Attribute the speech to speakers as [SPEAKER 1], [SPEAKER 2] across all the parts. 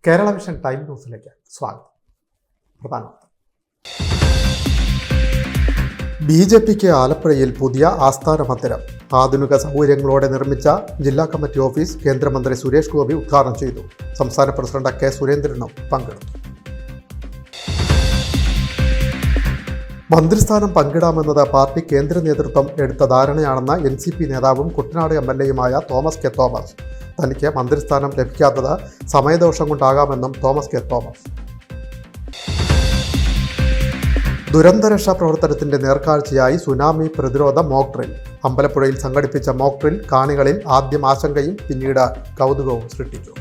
[SPEAKER 1] Kerala vision time ന്യൂസിലേക്ക് സ്വാഗതം. പ്രധാനമന്ത്രി BJPക്ക് ആലപ്പുഴയിൽ പുതിയ ആസ്ഥാന മന്ദിരം ആധുനിക സൗകര്യങ്ങളോടെ നിർമ്മിച്ച ജില്ലാ കമ്മിറ്റി ഓഫീസ് കേന്ദ്രമന്ത്രി സുരേഷ് ഗോപി ഉദ്ഘാടനം ചെയ്തു. സംസ്ഥാന പ്രസിഡന്റ് കെ സുരേന്ദ്രനും പങ്കെടുത്തു. മന്ത്രിസ്ഥാനം പങ്കിടാമെന്നത് പാർട്ടി കേന്ദ്ര നേതൃത്വം എടുത്ത ധാരണയാണെന്ന് NCP നേതാവും കുട്ടനാട് MLAയുമായ തോമസ് കെ തോമസ്. തനിക്ക് മന്ത്രിസ്ഥാനം ലഭിക്കാത്തത് സമയദോഷം കൊണ്ടാകാമെന്നും തോമസ് കെ തോമസ്. ദുരന്തരക്ഷാ പ്രവർത്തനത്തിന്റെ നേർക്കാഴ്ചയായി സുനാമി പ്രതിരോധ മോക്ക് ഡ്രിൽ. അമ്പലപ്പുഴയിൽ സംഘടിപ്പിച്ച മോക്ക് ഡ്രിൽ കാണികളിൽ ആദ്യം ആശങ്കയും പിന്നീട് കൗതുകവും സൃഷ്ടിച്ചു.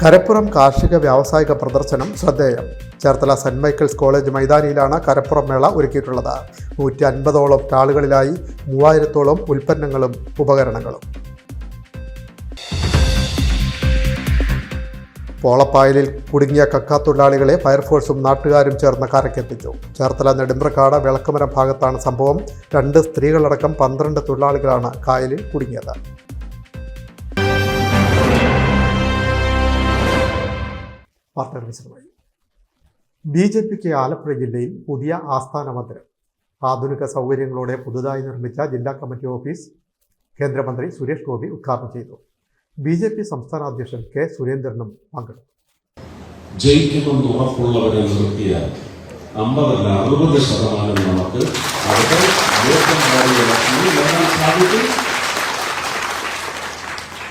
[SPEAKER 1] കരപ്പുറം കാർഷിക വ്യാവസായിക പ്രദർശനം ശ്രദ്ധേയം. ചേർത്തല സെന്റ് മൈക്കിൾസ് കോളേജ് മൈതാനിയിലാണ് കരപ്പുറം മേള ഒരുക്കിയിട്ടുള്ളത്. 150ഓളം സ്റ്റാളുകളിലായി 3000ഓളം ഉൽപ്പന്നങ്ങളും ഉപകരണങ്ങളും. പോളപ്പായലിൽ കുടുങ്ങിയ കക്കാത്തൊഴിലാളികളെ ഫയർഫോഴ്സും നാട്ടുകാരും ചേർന്ന് കരക്കെത്തിച്ചു. ചേർത്തല നെടുമ്പ്രക്കാട് വിളക്കുമരം ഭാഗത്താണ് സംഭവം. 2 സ്ത്രീകളടക്കം 12 തൊഴിലാളികളാണ് കായലിൽ കുടുങ്ങിയത്. വാർത്തകൾ വിശദമായി. BJPക്ക് ആലപ്പുഴ ജില്ലയിൽ പുതിയ ആസ്ഥാന മന്ദിരം ആധുനിക സൗകര്യങ്ങളോടെ പുതുതായി നിർമ്മിച്ച ജില്ലാ കമ്മിറ്റി ഓഫീസ് കേന്ദ്രമന്ത്രി സുരേഷ് ഗോപി ഉദ്ഘാടനം ചെയ്തു. BJP സംസ്ഥാന അധ്യക്ഷൻ കെ സുരേന്ദ്രനും പങ്കെടുത്തു.
[SPEAKER 2] ജയിക്കുമെന്ന് ഉറപ്പുള്ളവരെ നിർത്തിയാൽ 50-60% നമുക്ക് സാധിക്കും.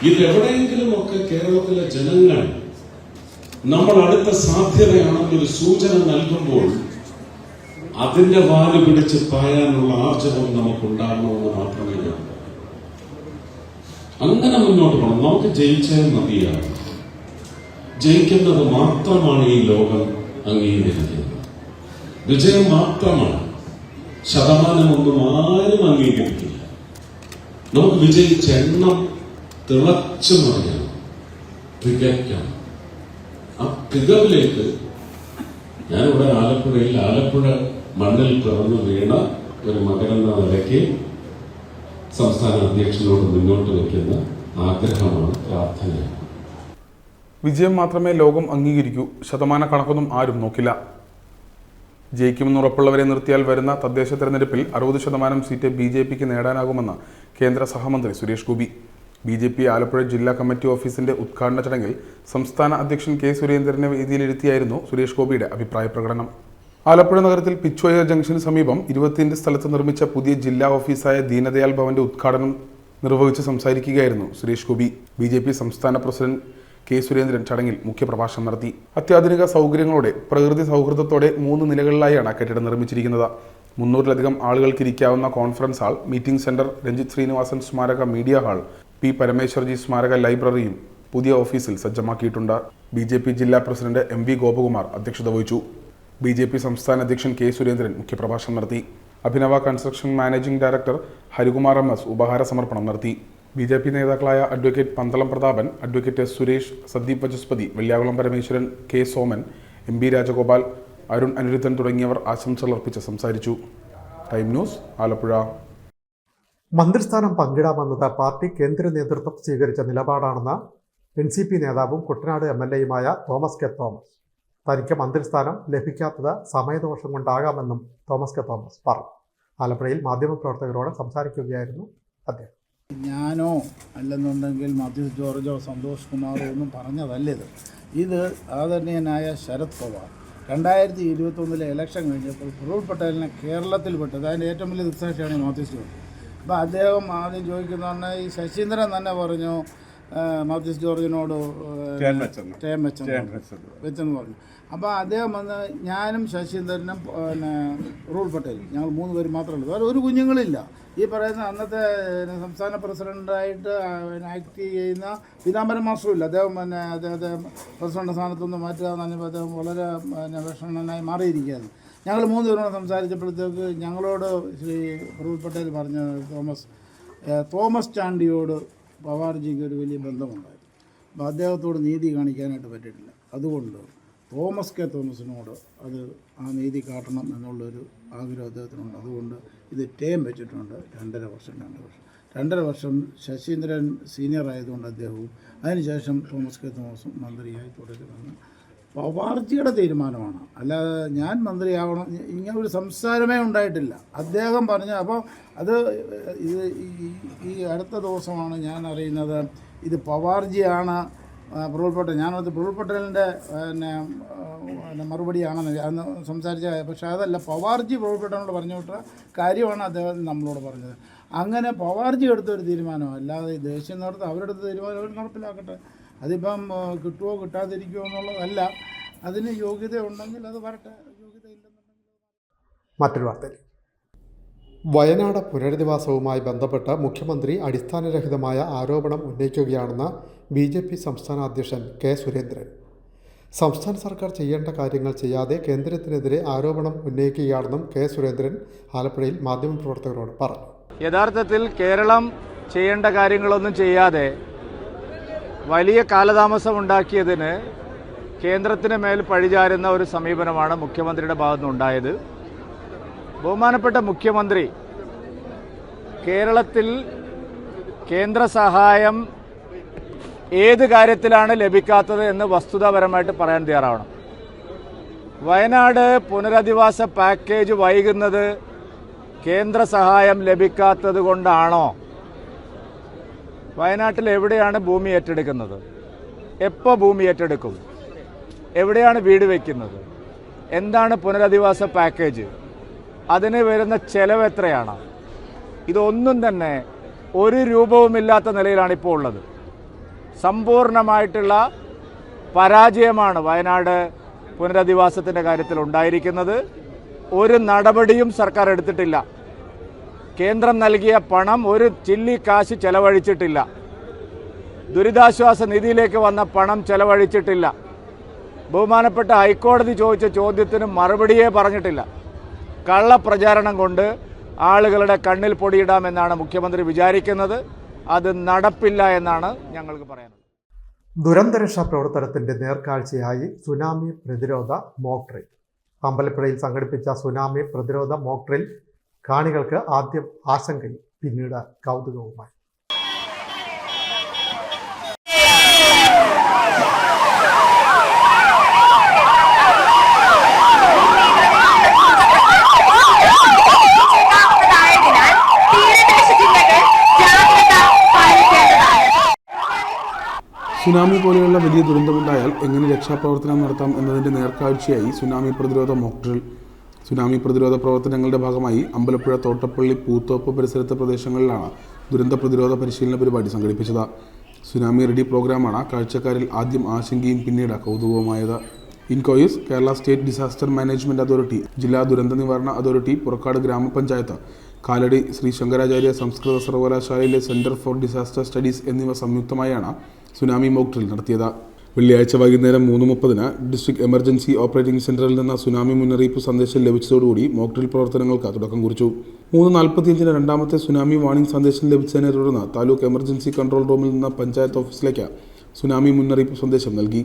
[SPEAKER 2] ഇതെവിടെയെങ്കിലുമൊക്കെ കേരളത്തിലെ ജനങ്ങൾ നമ്മൾ അടുത്ത സാധ്യതയാണെന്നൊരു സൂചന നൽകുമ്പോൾ അതിന്റെ വാല് പിടിച്ച് പായാനുള്ള ആർജവം നമുക്കുണ്ടാകണമെന്ന് മാത്രമേ ഞാൻ അങ്ങനെ മുന്നോട്ട് പോകണം. നമുക്ക് ജയിച്ചേ മതിയാണ്. ജയിക്കുന്നത് മാത്രമാണ് ഈ ലോകം അംഗീകരിക്കുന്നത്. വിജയം മാത്രമാണ്, ശതമാനമൊന്നും ആരും അംഗീകരിക്കില്ല. നമുക്ക് വിജയിച്ച എണ്ണം തിളച്ചു മറിയണം, തികയ്ക്കണം. ആ തികവിലേക്ക് ഞാനിവിടെ ആലപ്പുഴയിൽ ആലപ്പുഴ മണ്ണിൽ പിറന്നു വീണ ഒരു മകനെന്ന നിലയ്ക്ക് സംസ്ഥാന അധ്യക്ഷനോട് മുന്നോട്ട് വയ്ക്കുന്ന ആഗ്രഹമാണ്, പ്രാർത്ഥനയാണ്.
[SPEAKER 3] വിജയം മാത്രമേ ലോകം അംഗീകരിക്കൂ. ശതമാന കണക്കൊന്നും ആരും നോക്കില്ല. ജയിക്കുമെന്ന് ഉറപ്പുള്ളവരെ നിർത്തിയാൽ വരുന്ന തദ്ദേശ തെരഞ്ഞെടുപ്പിൽ 60% സീറ്റ് BJPക്ക് നേടാനാകുമെന്ന് കേന്ദ്ര സഹമന്ത്രി സുരേഷ് ഗോപി. BJP ആലപ്പുഴ ജില്ലാ കമ്മിറ്റി ഓഫീസിന്റെ ഉദ്ഘാടന ചടങ്ങിൽ സംസ്ഥാന അധ്യക്ഷൻ കെ സുരേന്ദ്രനെ വേദിയിലിരുത്തിയായിരുന്നു സുരേഷ് ഗോപിയുടെ അഭിപ്രായ പ്രകടനം. ആലപ്പുഴ നഗരത്തിൽ പിച്ചോയർ ജംഗ്ഷന് സമീപം 20 സ്ഥലത്ത് നിർമ്മിച്ച പുതിയ ജില്ലാ ഓഫീസായ ദീനദയാൽ ഭവന്റെ ഉദ്ഘാടനം നിർവഹിച്ച് സംസാരിക്കുകയായിരുന്നു സുരേഷ് ഗോപി. BJP സംസ്ഥാന പ്രസിഡന്റ് കെ സുരേന്ദ്രൻ ചടങ്ങിൽ മുഖ്യപ്രഭാഷണം നടത്തി. അത്യാധുനിക സൗകര്യങ്ങളോടെ പ്രകൃതി സൗഹൃദത്തോടെ 3 നിലകളിലായാണ് കെട്ടിടം നിർമ്മിച്ചിരിക്കുന്നത്. 300-ലധികം ആളുകൾക്കിരിക്കാവുന്ന conference hall, meeting centre, Ranjith Sreenivasan സ്മാരക മീഡിയ ഹാൾ, P. പരമേശ്വർജി സ്മാരക ലൈബ്രറിയും പുതിയ ഓഫീസിൽ സജ്ജമാക്കിയിട്ടുണ്ട്. BJP ജില്ലാ പ്രസിഡന്റ് MV ഗോപകുമാർ അധ്യക്ഷത വഹിച്ചു. BJP സംസ്ഥാന അധ്യക്ഷൻ കെ സുരേന്ദ്രൻ മുഖ്യപ്രഭാഷണം നടത്തി. Abhinava construction managing director Harikumar MS ഉപഹാര സമർപ്പണം നടത്തി. BJP നേതാക്കളായ advocate Pandalam Prathapan, advocate S. Suresh, Sandeep Vachaspathi, Velliyakulam Parameswaran, K. Soman, MB Rajagopal, Arun Anirudhan തുടങ്ങിയവർ ആശംസകൾ അർപ്പിച്ച് സംസാരിച്ചു. Time news, Alappuzha.
[SPEAKER 1] മന്ത്രിസ്ഥാനം പങ്കിടാമെന്നത് പാർട്ടി കേന്ദ്ര നേതൃത്വം സ്വീകരിച്ച നിലപാടാണെന്ന് NCP നേതാവും കുട്ടനാട് MLAയുമായ തോമസ് കെ തോമസ്. തനിക്ക് മന്ത്രിസ്ഥാനം ലഭിക്കാത്തത് സമയദോഷം കൊണ്ടാകാമെന്നും തോമസ് കെ തോമസ് പറഞ്ഞു. ആലപ്പുഴയിൽ മാധ്യമപ്രവർത്തകരോട് സംസാരിക്കുകയായിരുന്നു അദ്ദേഹം.
[SPEAKER 4] ഞാനോ അല്ലെന്നുണ്ടെങ്കിൽ മാത്യു ജോർജോ സന്തോഷ് കുമാറോ ഒന്നും പറഞ്ഞതല്ലത്. ഇത് ആദരണീയനായ ശരത് പവാർ 2021 ഇലക്ഷൻ കഴിഞ്ഞപ്പോൾ ഫുറൂൽ പട്ടേലിനെ കേരളത്തിൽ വിട്ടത്. അതിൻ്റെ ഏറ്റവും വലിയ ദൃക്സാക്ഷിയാണ് മാത്യു ജോർജ്. അപ്പോൾ അദ്ദേഹം ആദ്യം ചോദിക്കുന്ന ഈ ശശീന്ദ്രൻ തന്നെ പറഞ്ഞു മാത്യു ജോർജിനോട് ടേം വെച്ചെന്ന് പറഞ്ഞു. അപ്പോൾ അദ്ദേഹം വന്ന് ഞാനും ശശീന്ദ്രനും ഫുറൂൽ പട്ടേലും ഞങ്ങൾ 3 പേര് മാത്രമേ ഉള്ളൂ. വേറെ ഒരു കുഞ്ഞുങ്ങളില്ല. ഈ പറയുന്ന അന്നത്തെ സംസ്ഥാന പ്രസിഡൻ്റായിട്ട് ആക്ട് ചെയ്യുന്ന പീതാംബരൻ മാസ്റ്ററും ഇല്ല. അദ്ദേഹം അദ്ദേഹത്തെ പ്രസിഡന്റ് സ്ഥാനത്തുനിന്ന് മാറ്റുക എന്ന് പറഞ്ഞപ്പോൾ അദ്ദേഹം വളരെ വിഷമനായി മാറിയിരിക്കുകയാണ്. ഞങ്ങൾ 3 പേരോട് സംസാരിച്ചപ്പോഴത്തേക്ക് ഞങ്ങളോട് ശ്രീ ഫുറൂൽ പട്ടേൽ പറഞ്ഞ തോമസ് ചാണ്ടിയോട് പവാർജിക്ക് ഒരു വലിയ ബന്ധമുണ്ടായിരുന്നു. അപ്പോൾ അദ്ദേഹത്തോട് നീതി കാണിക്കാനായിട്ട് പറ്റിയിട്ടില്ല. അതുകൊണ്ട് തോമസ് കെ തോമസിനോട് ആ നീതി കാട്ടണം എന്നുള്ളൊരു ആഗ്രഹം അദ്ദേഹത്തിനുണ്ട്. അതുകൊണ്ട് ഇത് ടേം വെച്ചിട്ടുണ്ട്, 2.5 വർഷം. 2.5 വർഷം ശശീന്ദ്രൻ സീനിയർ ആയതുകൊണ്ട് അദ്ദേഹവും അതിനുശേഷം തോമസ് കെ തോമസും മന്ത്രിയായി തുടരുമെന്ന് പവാർജിയുടെ തീരുമാനമാണ്. അല്ലാതെ ഞാൻ മന്ത്രിയാവണം ഇങ്ങനെ ഒരു സംസാരമേ ഉണ്ടായിട്ടില്ല. അദ്ദേഹം പറഞ്ഞ അപ്പോൾ അത് ഇത് ഈ അടുത്ത ദിവസമാണ് ഞാൻ അറിയുന്നത് ഇത് പവാർജിയാണ് പ്രഫുൽ പട്ടേൽ. ഞാനത് പ്രഫുൽ പട്ടേലിൻ്റെ മറുപടിയാണെന്ന് അന്ന് സംസാരിച്ച, പക്ഷേ അതല്ല, പവാർജി പ്രഫുൽ പട്ടേലിനോട് പറഞ്ഞു വിട്ട കാര്യമാണ് അദ്ദേഹം നമ്മളോട് പറഞ്ഞത്. അങ്ങനെ പവാർജി എടുത്തൊരു തീരുമാനം, അല്ലാതെ ദേശീയ നേതൃത്വം അവരെടുത്ത തീരുമാനം അവർ നടപ്പിലാക്കട്ടെ. അതിപ്പം കിട്ടുമോ കിട്ടാതിരിക്കുമോ എന്നുള്ളതല്ല. അതിന് യോഗ്യത ഉണ്ടെങ്കിൽ അത് വരട്ടെ, യോഗ്യത ഇല്ലെന്നുണ്ടെങ്കിൽ.
[SPEAKER 1] മറ്റൊരു വാർത്തയിൽ, വയനാട് പുനരധിവാസവുമായി ബന്ധപ്പെട്ട് മുഖ്യമന്ത്രി അടിസ്ഥാനരഹിതമായ ആരോപണം ഉന്നയിക്കുകയാണെന്ന് BJP സംസ്ഥാന അധ്യക്ഷൻ കെ സുരേന്ദ്രൻ. സംസ്ഥാന സർക്കാർ ചെയ്യേണ്ട കാര്യങ്ങൾ ചെയ്യാതെ കേന്ദ്രത്തിനെതിരെ ആരോപണം ഉന്നയിക്കുകയാണെന്നും കെ സുരേന്ദ്രൻ ആലപ്പുഴയിൽ മാധ്യമപ്രവർത്തകരോട് പറഞ്ഞു.
[SPEAKER 5] യഥാർത്ഥത്തിൽ കേരളം ചെയ്യേണ്ട കാര്യങ്ങളൊന്നും ചെയ്യാതെ വലിയ കാലതാമസം ഉണ്ടാക്കിയതിന് കേന്ദ്രത്തിന് മേൽ പഴിചാരുന്ന ഒരു സമീപനമാണ് മുഖ്യമന്ത്രിയുടെ ഭാഗത്തുനിന്നുണ്ടായത്. ബഹുമാനപ്പെട്ട മുഖ്യമന്ത്രി കേരളത്തിൽ കേന്ദ്ര സഹായം ഏത് കാര്യത്തിലാണ് ലഭിക്കാത്തത് എന്ന് വസ്തുതാപരമായിട്ട് പറയാൻ തയ്യാറാവണം. വയനാട് പുനരധിവാസ പാക്കേജ് വൈകുന്നത് കേന്ദ്ര സഹായം ലഭിക്കാത്തത് കൊണ്ടാണോ? വയനാട്ടിൽ എവിടെയാണ് ഭൂമി ഏറ്റെടുക്കുന്നത്? എപ്പോൾ ഭൂമി ഏറ്റെടുക്കും? എവിടെയാണ് വീട് വയ്ക്കുന്നത്? എന്താണ് പുനരധിവാസ പാക്കേജ്? അതിന് വരുന്ന ചെലവ് എത്രയാണ്? ഇതൊന്നും തന്നെ ഒരു രൂപവുമില്ലാത്ത നിലയിലാണ് ഇപ്പോൾ ഉള്ളത്. സമ്പൂർണമായിട്ടുള്ള പരാജയമാണ് വയനാട് പുനരധിവാസത്തിൻ്റെ കാര്യത്തിൽ ഉണ്ടായിരിക്കുന്നത്. ഒരു നടപടിയും സർക്കാർ എടുത്തിട്ടില്ല. കേന്ദ്രം നൽകിയ പണം ഒരു ചില്ലി കാശ് ചെലവഴിച്ചിട്ടില്ല. ദുരിതാശ്വാസ നിധിയിലേക്ക് വന്ന പണം ചെലവഴിച്ചിട്ടില്ല. ബഹുമാനപ്പെട്ട ഹൈക്കോടതി ചോദിച്ച ചോദ്യത്തിന് മറുപടിയേ പറഞ്ഞിട്ടില്ല. കള്ളപ്രചാരണം കൊണ്ട് ആളുകളുടെ കണ്ണിൽ പൊടിയിടാമെന്നാണ് മുഖ്യമന്ത്രി വിചാരിക്കുന്നത്. അത് നടപ്പില്ല എന്നാണ് ഞങ്ങൾക്ക് പറയാനുള്ളത്.
[SPEAKER 1] ദുരന്തരക്ഷാ പ്രവർത്തനത്തിൻ്റെ നേർക്കാഴ്ചയായി സുനാമി പ്രതിരോധ മോക്ക് ഡ്രിൽ. അമ്പലപ്പുഴയിൽ സംഘടിപ്പിച്ച സുനാമി പ്രതിരോധ മോക്ക് ഡ്രിൽ കാണികൾക്ക് ആദ്യം ആശങ്കയും പിന്നീട് കൗതുകവുമായി.
[SPEAKER 3] സുനാമി പോലെയുള്ള വലിയ ദുരന്തമുണ്ടായാൽ എങ്ങനെ രക്ഷാപ്രവർത്തനം നടത്താം എന്നതിൻ്റെ നേർക്കാഴ്ചയായി സുനാമി പ്രതിരോധ മോക്ക് ഡ്രിൽ. സുനാമി പ്രതിരോധ പ്രവർത്തനങ്ങളുടെ ഭാഗമായി അമ്പലപ്പുഴ, തോട്ടപ്പള്ളി, പൂത്തോപ്പ് പരിസരത്തെ പ്രദേശങ്ങളിലാണ് ദുരന്ത പ്രതിരോധ പരിശീലന പരിപാടി സംഘടിപ്പിച്ചത്. സുനാമി റെഡി പ്രോഗ്രാമാണ് കാഴ്ചക്കാരിൽ ആദ്യം ആശങ്കയും പിന്നീട് കൗതുകവുമായത്. INCOIS, Kerala state disaster management authority, ജില്ലാ ദുരന്ത നിവാരണ അതോറിറ്റി, പുറക്കാട് ഗ്രാമപഞ്ചായത്ത്, കാലടി ശ്രീ ശങ്കരാചാര്യ സംസ്കൃത സർവകലാശാലയിലെ സെൻറ്റർ ഫോർ ഡിസാസ്റ്റർ സ്റ്റഡീസ് എന്നിവ സംയുക്തമായാണ് സുനാമി മോക്ക് ഡ്രിൽ നടത്തിയത്. വെള്ളിയാഴ്ച വൈകുന്നേരം 3:30 ഡിസ്ട്രിക്ട് എമർജൻസി ഓപ്പറേറ്റിംഗ് സെന്ററിൽ നിന്ന് സുനാമി മുന്നറിയിപ്പ് സന്ദേശം ലഭിച്ചതോടുകൂടി മോക്ക് ഡ്രിൽ പ്രവർത്തനങ്ങൾക്ക് തുടക്കം കുറിച്ചു. 3:45 രണ്ടാമത്തെ സുനാമി വാർണിംഗ് സന്ദേശം ലഭിച്ചതിനെ തുടർന്ന് താലൂക്ക് എമർജൻസി കൺട്രോൾ റൂമിൽ നിന്ന് പഞ്ചായത്ത് ഓഫീസിലേക്ക് സുനാമി മുന്നറിയിപ്പ് സന്ദേശം നൽകി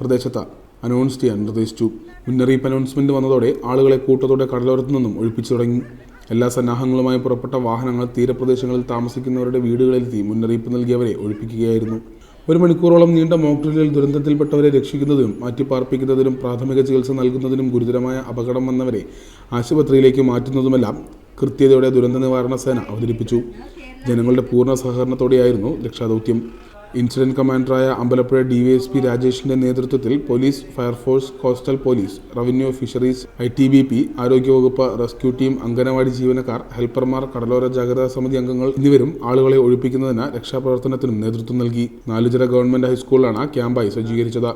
[SPEAKER 3] പ്രദേശത്ത് അനൗൺസ് ചെയ്യാൻ നിർദ്ദേശിച്ചു. മുന്നറിയിപ്പ് അനൗൺസ്മെന്റ് വന്നതോടെ ആളുകളെ കൂട്ടത്തോടെ കടലോരത്തു നിന്നും ഒഴിപ്പിച്ചു തുടങ്ങി. എല്ലാ സന്നാഹങ്ങളുമായി പുറപ്പെട്ട വാഹനങ്ങൾ തീരപ്രദേശങ്ങളിൽ താമസിക്കുന്നവരുടെ വീടുകളിലെത്തി മുന്നറിയിപ്പ് നൽകിയവരെ ഒഴിപ്പിക്കുകയായിരുന്നു. 1 മണിക്കൂറോളം നീണ്ട മോക്ക് ഡ്രില്ലിൽ ദുരന്തത്തിൽപ്പെട്ടവരെ രക്ഷിക്കുന്നതിനും മാറ്റിപ്പാർപ്പിക്കുന്നതിനും പ്രാഥമിക ചികിത്സ നൽകുന്നതിനും ഗുരുതരമായ അപകടം വന്നവരെ ആശുപത്രിയിലേക്ക് മാറ്റുന്നതുമെല്ലാം കൃത്യതയോടെ ദുരന്ത നിവാരണ സേന അവതരിപ്പിച്ചു. ജനങ്ങളുടെ പൂർണ്ണ സഹകരണത്തോടെയായിരുന്നു രക്ഷാദൗത്യം. ഇൻസിഡന്റ് കമാൻഡറായ അമ്പലപ്പുഴ DYSP രാജേഷിന്റെ നേതൃത്വത്തിൽ police, fire force, coastal police, revenue, fisheries, ITBP, ആരോഗ്യവകുപ്പ്, റെസ്ക്യൂ ടീം, അംഗനവാടി ജീവനക്കാർ, ഹെൽപ്പർമാർ, കടലോര ജാഗ്രതാ സമിതി അംഗങ്ങൾ എന്നിവരും ആളുകളെ ഒഴിപ്പിക്കുന്നതിന് രക്ഷാപ്രവർത്തനത്തിനും നേതൃത്വം നൽകി. നാലുചിറ ഗവൺമെന്റ് ഹൈസ്കൂളിലാണ് ക്യാമ്പായി സജ്ജീകരിച്ചത്.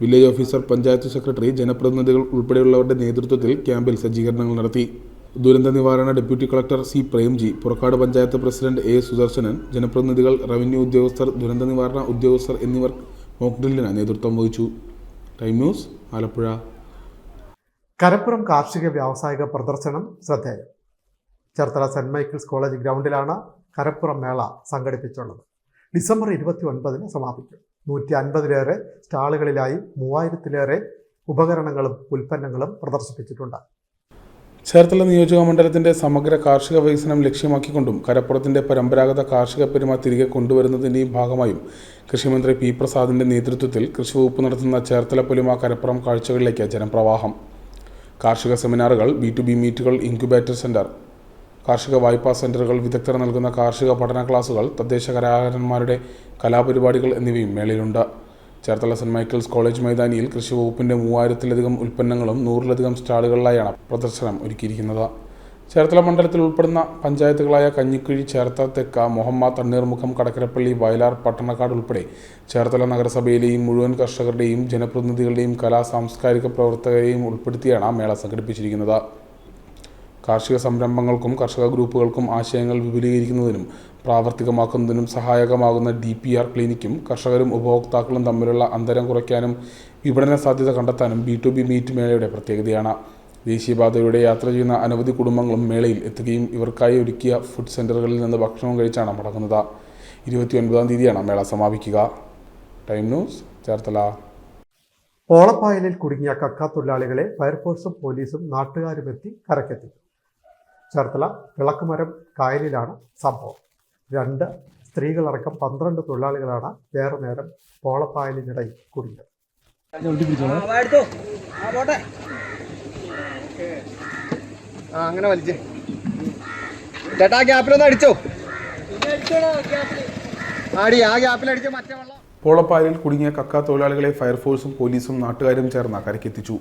[SPEAKER 3] വില്ലേജ് ഓഫീസർ, പഞ്ചായത്ത് സെക്രട്ടറി, ജനപ്രതിനിധികൾ ഉൾപ്പെടെയുള്ളവരുടെ നേതൃത്വത്തിൽ ക്യാമ്പിൽ സജ്ജീകരണങ്ങൾ നടത്തി. ദുരന്ത നിവാരണ deputy collector C. Premji, Purakkad panchayat president A. Sudarsanan, ജനപ്രതിനിധികൾ, റവന്യൂ ഉദ്യോഗസ്ഥർ, ദുരന്ത നിവാരണ ഉദ്യോഗസ്ഥർ എന്നിവർ മോക്ക് ഡ്രില്ലിന് നേതൃത്വം വഹിച്ചു. Time news, Alappuzha.
[SPEAKER 1] കരപ്പുറം കാർഷിക വ്യാവസായിക പ്രദർശനം ശ്രദ്ധേയം. ചേർത്തല സെന്റ് മൈക്കിൾസ് കോളേജ് ഗ്രൗണ്ടിലാണ് കരപ്പുറം മേള സംഘടിപ്പിച്ചുള്ളത്. ഡിസംബർ 29 സമാപിക്കും. 150-ലേറെ സ്റ്റാളുകളിലായി 3000-ലേറെ ഉപകരണങ്ങളും ഉൽപ്പന്നങ്ങളും പ്രദർശിപ്പിച്ചിട്ടുണ്ട്.
[SPEAKER 3] ചേർത്തല നിയോജക മണ്ഡലത്തിന്റെ സമഗ്ര കാർഷിക വികസനം ലക്ഷ്യമാക്കിക്കൊണ്ടും കരപ്പുറത്തിന്റെ പരമ്പരാഗത കാർഷിക പെരുമ തിരികെ കൊണ്ടുവരുന്നതിന്റെയും ഭാഗമായും കൃഷിമന്ത്രി പി പ്രസാദിന്റെ നേതൃത്വത്തിൽ കൃഷിവകുപ്പ് നടത്തുന്ന ചേർത്തല പൊലിമ കരപ്പുറം കാഴ്ചകളിലേക്ക് ജനപ്രവാഹം. കാർഷിക സെമിനാറുകൾ, B2B മീറ്റുകൾ, ഇൻക്യുബേറ്റർ സെന്റർ, കാർഷിക വായ്പാ സെന്ററുകൾ, വിദഗ്ധർ നൽകുന്ന കാർഷിക പഠന ക്ലാസുകൾ, തദ്ദേശ കലാകാരന്മാരുടെ കലാപരിപാടികൾ എന്നിവയും മേളയിലുണ്ട്. ചേർത്തല സെന്റ് മൈക്കിൾസ് കോളേജ് മൈതാനിയിൽ കൃഷിവകുപ്പിന്റെ 3000-ലധികം ഉൽപ്പന്നങ്ങളും 100-ലധികം സ്റ്റാളുകളിലായാണ് പ്രദർശനം ഒരുക്കിയിരിക്കുന്നത്. ചേർത്തല മണ്ഡലത്തിൽ ഉൾപ്പെടുന്ന പഞ്ചായത്തുകളായ കഞ്ഞിക്കുഴി, ചേർത്തല തെക്ക, മൊഹമ്മ, തണ്ണീർമുഖം, കടക്കരപ്പള്ളി, വയലാർ, പട്ടണക്കാട് ഉൾപ്പെടെ ചേർത്തല നഗരസഭയിലെയും മുഴുവൻ കർഷകരുടെയും ജനപ്രതിനിധികളുടെയും സാംസ്കാരിക പ്രവർത്തകരെയും ഉൾപ്പെടുത്തിയാണ് മേള സംഘടിപ്പിച്ചിരിക്കുന്നത്. കാർഷിക സംരംഭങ്ങൾക്കും കർഷക ഗ്രൂപ്പുകൾക്കും ആശയങ്ങൾ വിപുലീകരിക്കുന്നതിനും പ്രാവർത്തികമാക്കുന്നതിനും സഹായകമാകുന്ന DPR ക്ലിനിക്കും കർഷകരും ഉപഭോക്താക്കളും തമ്മിലുള്ള അന്തരം കുറയ്ക്കാനും വിപണന സാധ്യത കണ്ടെത്താനും B2B മീറ്റ് മേളയുടെ പ്രത്യേകതയാണ്. ദേശീയപാതയിലൂടെ യാത്ര ചെയ്യുന്ന അനവധി കുടുംബങ്ങളും മേളയിൽ എത്തുകയും ഇവർക്കായി ഒരുക്കിയ ഫുഡ് സെന്ററുകളിൽ നിന്ന് ഭക്ഷണം കഴിച്ചാണ് മടങ്ങുന്നത്. 29-ാം തീയതിയാണ് മേള സമാപിക്കുക. Time news, Cherthala.
[SPEAKER 1] ഓളപ്പായലിൽ കുടുങ്ങിയ കക്കാത്തൊഴിലാളികളെ ഫയർഫോഴ്സും പോലീസും നാട്ടുകാരും എത്തി കരക്കെത്തി. ചേർത്തല വിളക്കുമരം കായലിലാണ് സംഭവം. 2 സ്ത്രീകളടക്കം 12 തൊഴിലാളികളാണ് ഏറെ നേരം ഓളപ്പായലിനിടയിൽ കുടുങ്ങിയത്.
[SPEAKER 6] അങ്ങനെ വലിച്ചേ ചേട്ടാ, ആ ഗ്യാപ്പിലൊന്ന് അടിച്ചോ. ആ ഗ്യാപ്പിലടിച്ച് മറ്റേ വെള്ളം.
[SPEAKER 3] പോളപ്പായലിൽ കുടുങ്ങിയ കക്ക തൊഴിലാളികളെ ഫയർഫോഴ്സും പോലീസും നാട്ടുകാരും ചേർന്ന് കരക്കെത്തിച്ചു.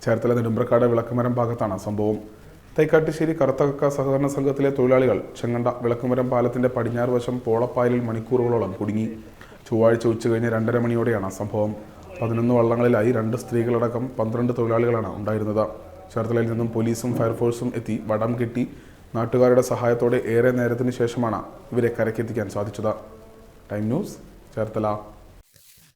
[SPEAKER 3] ചേർത്തല നെടുമ്പ്രക്കാട് വിളക്കുമരം ഭാഗത്താണ് സംഭവം. തൈക്കാട്ടുശ്ശേരി കറുത്ത കക്ക സഹകരണ സംഘത്തിലെ തൊഴിലാളികൾ ചെങ്ങണ്ട വിളക്കുമരം പാലത്തിന്റെ പടിഞ്ഞാറ് വശം പോളപ്പായലിൽ മണിക്കൂറുകളോളം കുടുങ്ങി. ചൊവ്വാഴ്ച ഉച്ചകഴിഞ്ഞ് 2:30 മണിയോടെയാണ് സംഭവം. 11 വള്ളങ്ങളിലായി 2 സ്ത്രീകളടക്കം 12 തൊഴിലാളികളാണ് ഉണ്ടായിരുന്നത്. ചേർത്തലയിൽ നിന്നും പോലീസും ഫയർഫോഴ്സും എത്തി വടം കെട്ടി നാട്ടുകാരുടെ സഹായത്തോടെ ഏറെ നേരത്തിന് ശേഷമാണ് ഇവരെ കരക്കെത്തിക്കാൻ സാധിച്ചത്. Time news, Cherthala.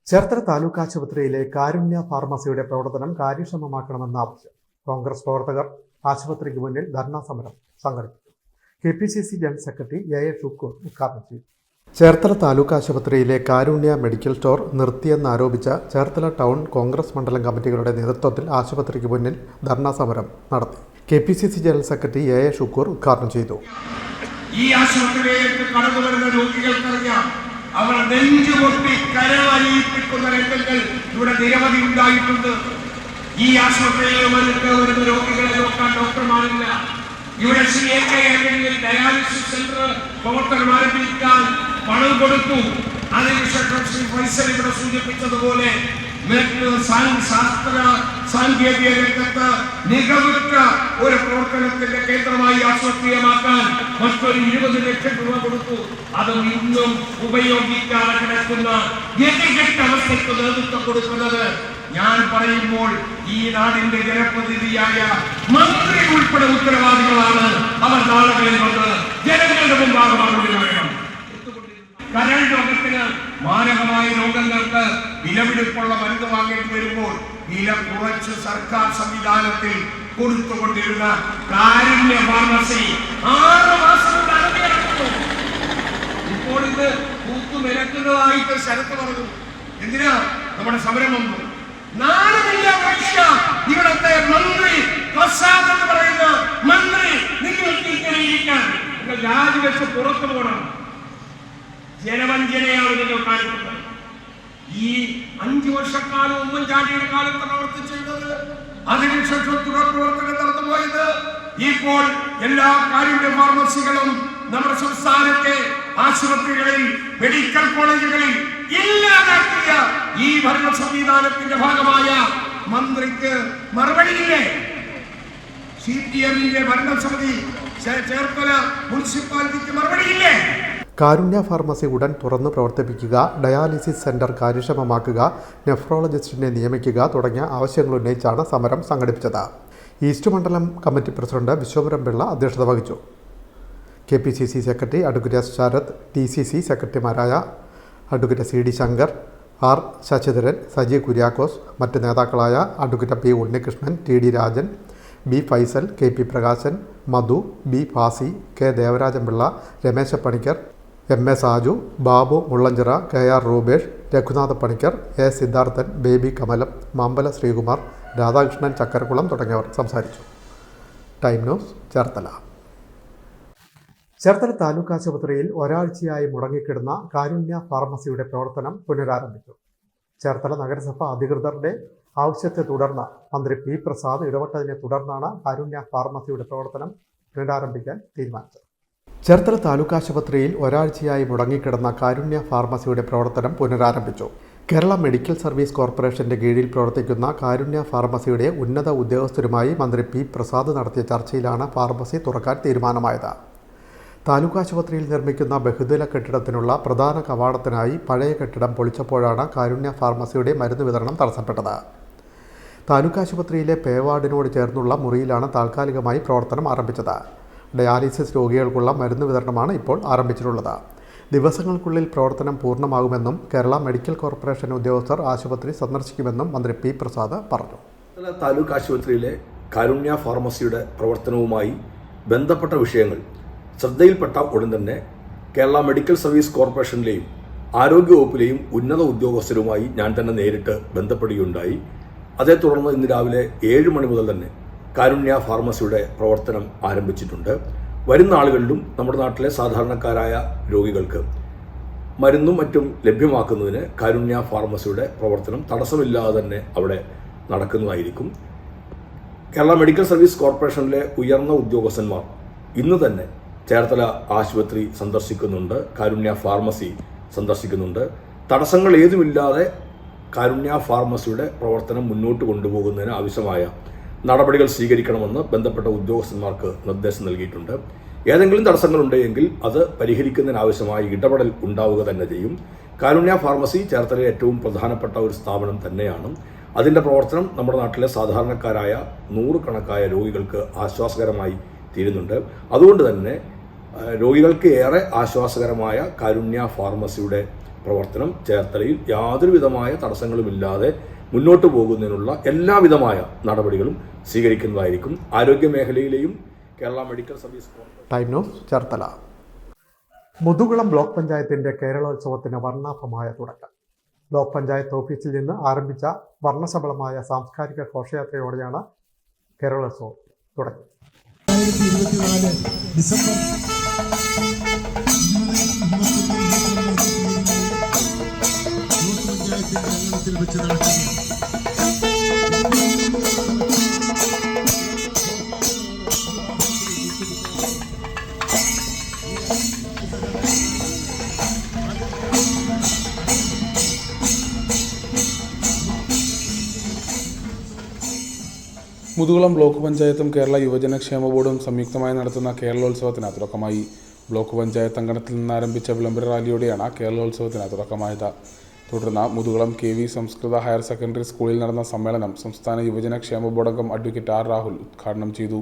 [SPEAKER 1] ചേർത്തല താലൂക്ക് ആശുപത്രിയിലെ കാരുണ്യ ഫാർമസിയുടെ പ്രവർത്തനം കാര്യക്ഷമമാക്കണമെന്ന ആവശ്യം കോൺഗ്രസ് പ്രവർത്തകർ ആശുപത്രിക്ക് മുന്നിൽ ധർണാ സമരം സംഘടിപ്പിച്ചു. KPCC general secretary A.A. Shukkur ഉദ്ഘാടനം ചെയ്തു. ചേർത്തല താലൂക്ക് ആശുപത്രിയിലെ കാരുണ്യ മെഡിക്കൽ സ്റ്റോർ നിർത്തിയെന്നാരോപിച്ച ചേർത്തല ടൗൺ കോൺഗ്രസ് മണ്ഡലം കമ്മിറ്റികളുടെ നേതൃത്വത്തിൽ ആശുപത്രിക്ക് മുന്നിൽ ധർണാ സമരം നടത്തി. KPCC general secretary A.A. Shukkur ഉദ്ഘാടനം ചെയ്തു.
[SPEAKER 7] ഈ ആശുപത്രിയിലേക്ക് കടന്നു വരുന്ന രോഗികൾക്കറിയാം, അവർ നെഞ്ചുപൊട്ടി കരവലിയിപ്പിക്കുന്ന രംഗങ്ങൾ ഇവിടെ നിരവധി ഉണ്ടായിട്ടുണ്ട്. ഈ ആശുപത്രിയിൽ വരുന്ന രോഗികളെ നോക്കാൻ ഡോക്ടർമാരില്ല. ഇവിടെ ഡയാലിസിസ് സെന്റർ പ്രവർത്തനം ആരംഭിക്കാൻ പണം കൊടുത്തു. അതിനുശേഷം ശ്രീ ഫൈസൽ ഇവിടെ സൂചിപ്പിച്ചതുപോലെ ശാസ്ത്ര സാങ്കേതിക രംഗത്ത് മികവുറ്റ ഒരു പ്രവർത്തനത്തിന്റെ കേന്ദ്രമായി ആശുപത്രിയെ മാറ്റാൻ മറ്റൊരു 20 ലക്ഷം രൂപ കൊടുത്തു. അത് ഇന്നും ഉപയോഗിക്കാതെ കിടക്കുന്ന ഗതികെട്ട അവസ്ഥയ്ക്ക് നേതൃത്വം കൊടുക്കുന്നത് ഞാൻ പറയുമ്പോൾ ഈ നാടിന്റെ ജനപ്രതിനിധിയായ മന്ത്രി ഉൾപ്പെടെ ഉത്തരവാദികളാണ്. അവർ നാളുകളിൽ വന്ന് ജനങ്ങളുടെ മുമ്പാകെ മറുപടി പറയണം. കരൾ രോഗത്തിന്, മാരകമായ രോഗങ്ങൾക്ക് വിലപിടിപ്പുള്ള മരുന്ന് വാങ്ങേണ്ടി വരുമ്പോൾ വില കുറച്ച് സർക്കാർ സംവിധാനത്തിൽ കൊടുത്തുകൊണ്ടിരുന്ന കാരുണ്യ ഫാർമസി 6 മാസം കൊണ്ട് അടഞ്ഞിറക്കുന്നു. ഇപ്പോൾ ഇത് കൂത്തുനിരക്കുന്നതായിട്ട് ശരത്ത് പറഞ്ഞു. എന്തിനാ നമ്മുടെ സമരം വന്നു? നാളെയില്ല മനുഷ്യ, ഇവിടത്തെ മന്ത്രി പ്രസാദ് എന്ന് പറയുന്ന മന്ത്രി നിങ്ങൾക്ക് ഇങ്ങനെ ഇരിക്കാൻ, നിങ്ങൾ രാജിവെച്ച് പുറത്തു പോകണം. ജനവഞ്ചനയാണ് നിങ്ങൾ കാണിക്കുന്നത്. ഈ 5 വർഷക്കാലം ഉമ്മൻചാണ്ടിയുടെ കാലത്ത് പ്രവർത്തിച്ചത്, അതിനുശേഷം തുടർ പ്രവർത്തനം നടന്നുപോയത്, ഇപ്പോൾ എല്ലാ കാരുണ്യ ഫാർമസികളും നമ്മുടെ സംസ്ഥാനത്തെ ആശുപത്രികളിൽ, മെഡിക്കൽ കോളേജുകളിൽ ഇല്ലാതാക്കിയ ഈ ഭരണ സംവിധാനത്തിന്റെ ഭാഗമായ മന്ത്രിക്ക് മറുപടിയില്ലേ? CPM-ന്റെ ഭരണസമിതി ചേർത്തല മുനിസിപ്പാലിറ്റിക്ക് മറുപടിയില്ലേ?
[SPEAKER 1] കാരുണ്യ ഫാർമസി ഉടൻ തുറന്ന് പ്രവർത്തിപ്പിക്കുക, ഡയാലിസിസ് സെന്റർ കാര്യക്ഷമമാക്കുക, നെഫ്രോളജിസ്റ്റിനെ നിയമിക്കുക തുടങ്ങിയ ആവശ്യങ്ങൾ ഉന്നയിച്ചാണ് സമരം സംഘടിപ്പിച്ചത്. ഈസ്റ്റ് മണ്ഡലം കമ്മിറ്റി പ്രസിഡന്റ് വിശ്വപുരം പിള്ള അധ്യക്ഷത വഹിച്ചു. KPCC secretary advocate S. Sarath, TCC സെക്രട്ടറിമാരായ advocate CD Shankar, R. Sasidharan, Saji Kuriakose, മറ്റ് നേതാക്കളായ advocate P. Unnikrishnan, TD Rajan, B. Faisal, KP Prakashan, Madhu, B. Fasi, K. Devarajan Pillai, Ramesha Panicker, MA Saju, Babu Mullanchira, KR Rupesh, Raghunatha Panicker, A. Sidharthan, Baby Kamalam, Mampala Sreekumar, Radhakrishnan Chakkarakulam തുടങ്ങിയവർ സംസാരിച്ചു. Time news Cherthala. ചേർത്തല താലൂക്ക് ആശുപത്രിയിൽ ഒരാഴ്ചയായി മുടങ്ങിക്കിടന്ന കാരുണ്യ ഫാർമസിയുടെ പ്രവർത്തനം പുനരാരംഭിച്ചു. ചേർത്തല നഗരസഭ അധികൃതരുടെ ആവശ്യത്തെ തുടർന്ന് മന്ത്രി പി പ്രസാദ് ഇടപെട്ടതിനെ തുടർന്നാണ് കാരുണ്യ ഫാർമസിയുടെ പ്രവർത്തനം പുനരാരംഭിക്കാൻ തീരുമാനിച്ചത്. ചേർത്തല താലൂക്ക് ആശുപത്രിയിൽ ഒരാഴ്ചയായി മുടങ്ങിക്കിടന്ന കാരുണ്യ ഫാർമസിയുടെ പ്രവർത്തനം പുനരാരംഭിച്ചു. കേരള മെഡിക്കൽ സർവീസ് കോർപ്പറേഷന്റെ കീഴിൽ പ്രവർത്തിക്കുന്ന കാരുണ്യ ഫാർമസിയുടെ ഉന്നത ഉദ്യോഗസ്ഥരുമായി മന്ത്രി പി പ്രസാദ് നടത്തിയ ചർച്ചയിലാണ് ഫാർമസി തുറക്കാൻ തീരുമാനമായത്. താലൂക്ക് ആശുപത്രിയിൽ നിർമ്മിക്കുന്ന ബഹുനില കെട്ടിടത്തിനുള്ള പ്രധാന കവാടത്തിനായി പഴയ കെട്ടിടം പൊളിച്ചപ്പോഴാണ് കാരുണ്യ ഫാർമസിയുടെ മരുന്ന് വിതരണം തടസ്സപ്പെട്ടത്. താലൂക്ക് ആശുപത്രിയിലെ പേവാർഡിനോട് ചേർന്നുള്ള മുറിയിലാണ് താൽക്കാലികമായി പ്രവർത്തനം ആരംഭിച്ചത്. ഡയാലിസിസ് രോഗികൾക്കുള്ള മരുന്ന് വിതരണമാണ് ഇപ്പോൾ ആരംഭിച്ചിട്ടുള്ളത്. ദിവസങ്ങൾക്കുള്ളിൽ പ്രവർത്തനം പൂർണ്ണമാകുമെന്നും കേരള മെഡിക്കൽ കോർപ്പറേഷൻ ഉദ്യോഗസ്ഥർ ആശുപത്രി സന്ദർശിക്കുമെന്നും മന്ത്രി പി പ്രസാദ് പറഞ്ഞു.
[SPEAKER 8] താലൂക്ക് ആശുപത്രിയിലെ കാരുണ്യ ഫാർമസിയുടെ പ്രവർത്തനവുമായി ബന്ധപ്പെട്ട വിഷയങ്ങൾ ശ്രദ്ധയിൽപ്പെട്ട ഉടൻ തന്നെ കേരള മെഡിക്കൽ സർവീസ് കോർപ്പറേഷനിലെയും ആരോഗ്യവകുപ്പിലെയും ഉന്നത ഉദ്യോഗസ്ഥരുമായി ഞാൻ തന്നെ നേരിട്ട് ബന്ധപ്പെടുകയുണ്ടായി. അതേ തുടർന്ന് ഇന്ന് രാവിലെ 7 മണി മുതൽ തന്നെ കാരുണ്യ ഫാർമസിയുടെ പ്രവർത്തനം ആരംഭിച്ചിട്ടുണ്ട്. വരുന്ന ആളുകളിലും നമ്മുടെ നാട്ടിലെ സാധാരണക്കാരായ രോഗികൾക്ക് മരുന്നും മറ്റും ലഭ്യമാക്കുന്നതിന് കാരുണ്യ ഫാർമസിയുടെ പ്രവർത്തനം തടസ്സമില്ലാതെ തന്നെ അവിടെ നടക്കുന്നതായിരിക്കും. കേരള മെഡിക്കൽ സർവീസ് കോർപ്പറേഷനിലെ ഉയർന്ന ഉദ്യോഗസ്ഥന്മാർ ഇന്ന് തന്നെ ചേർത്തല ആശുപത്രി സന്ദർശിക്കുന്നുണ്ട്, കാരുണ്യ ഫാർമസി സന്ദർശിക്കുന്നുണ്ട്. തടസ്സങ്ങൾ ഏതുമില്ലാതെ കാരുണ്യ ഫാർമസിയുടെ പ്രവർത്തനം മുന്നോട്ട് കൊണ്ടുപോകുന്നതിന് ആവശ്യമായ നടപടികൾ സ്വീകരിക്കണമെന്ന് ബന്ധപ്പെട്ട ഉദ്യോഗസ്ഥന്മാർക്ക് നിർദ്ദേശം നൽകിയിട്ടുണ്ട്. ഏതെങ്കിലും തടസ്സങ്ങളുണ്ടെങ്കിൽ അത് പരിഹരിക്കുന്നതിനാവശ്യമായ ഇടപെടൽ ഉണ്ടാവുക തന്നെ ചെയ്യും. കാരുണ്യ ഫാർമസി ചേർത്തലയിലെ ഏറ്റവും പ്രധാനപ്പെട്ട ഒരു സ്ഥാപനം തന്നെയാണ്. അതിൻ്റെ പ്രവർത്തനം നമ്മുടെ നാട്ടിലെ സാധാരണക്കാരായ നൂറുകണക്കായ രോഗികൾക്ക് ആശ്വാസകരമായി തീരുന്നുണ്ട്. അതുകൊണ്ട് തന്നെ രോഗികൾക്ക് ഏറെ ആശ്വാസകരമായ കാരുണ്യ ഫാർമസിയുടെ പ്രവർത്തനം ചേർത്തലയിൽ യാതൊരു വിധമായ തടസ്സങ്ങളുമില്ലാതെ മുന്നോട്ട് പോകുന്നതിനുള്ള എല്ലാവിധമായ നടപടികളും സ്വീകരിക്കുന്നതായിരിക്കും. ആരോഗ്യ മേഖലയിലെയും Kerala medical service
[SPEAKER 1] time news Cherthala. Muthukulam block പഞ്ചായത്തിന്റെ കേരളോത്സവത്തിന് വർണ്ണാഭമായ തുടക്കം. ബ്ലോക്ക് പഞ്ചായത്ത് ഓഫീസിൽ നിന്ന് ആരംഭിച്ച വർണ്ണശബളമായ സാംസ്കാരിക ഘോഷയാത്രയോടെയാണ് കേരളോത്സവം തുടങ്ങി.
[SPEAKER 9] 2024 ഡിസംബർ പഞ്ചായത്തിന്റെ അംഗത്തിൽ വെച്ച് നടത്തുന്നു.
[SPEAKER 3] മുതുകുളം ബ്ലോക്ക് പഞ്ചായത്തും കേരള യുവജനക്ഷേമ ബോർഡും സംയുക്തമായി നടത്തുന്ന കേരളോത്സവത്തിന് തുടക്കമായി. ബ്ലോക്ക് പഞ്ചായത്ത് അങ്കണത്തിൽ നിന്നാരംഭിച്ച വിളംബര റാലിയോടെയാണ് കേരളോത്സവത്തിന് തുടക്കമായത്. തുടർന്ന് മുതുകുളം KV സംസ്കൃത ഹയർ സെക്കൻഡറി സ്കൂളിൽ നടന്ന സമ്മേളനം സംസ്ഥാന യുവജനക്ഷേമ ബോർഡ് അംഗം അഡ്വക്കേറ്റ് R. രാഹുൽ ഉദ്ഘാടനം ചെയ്തു.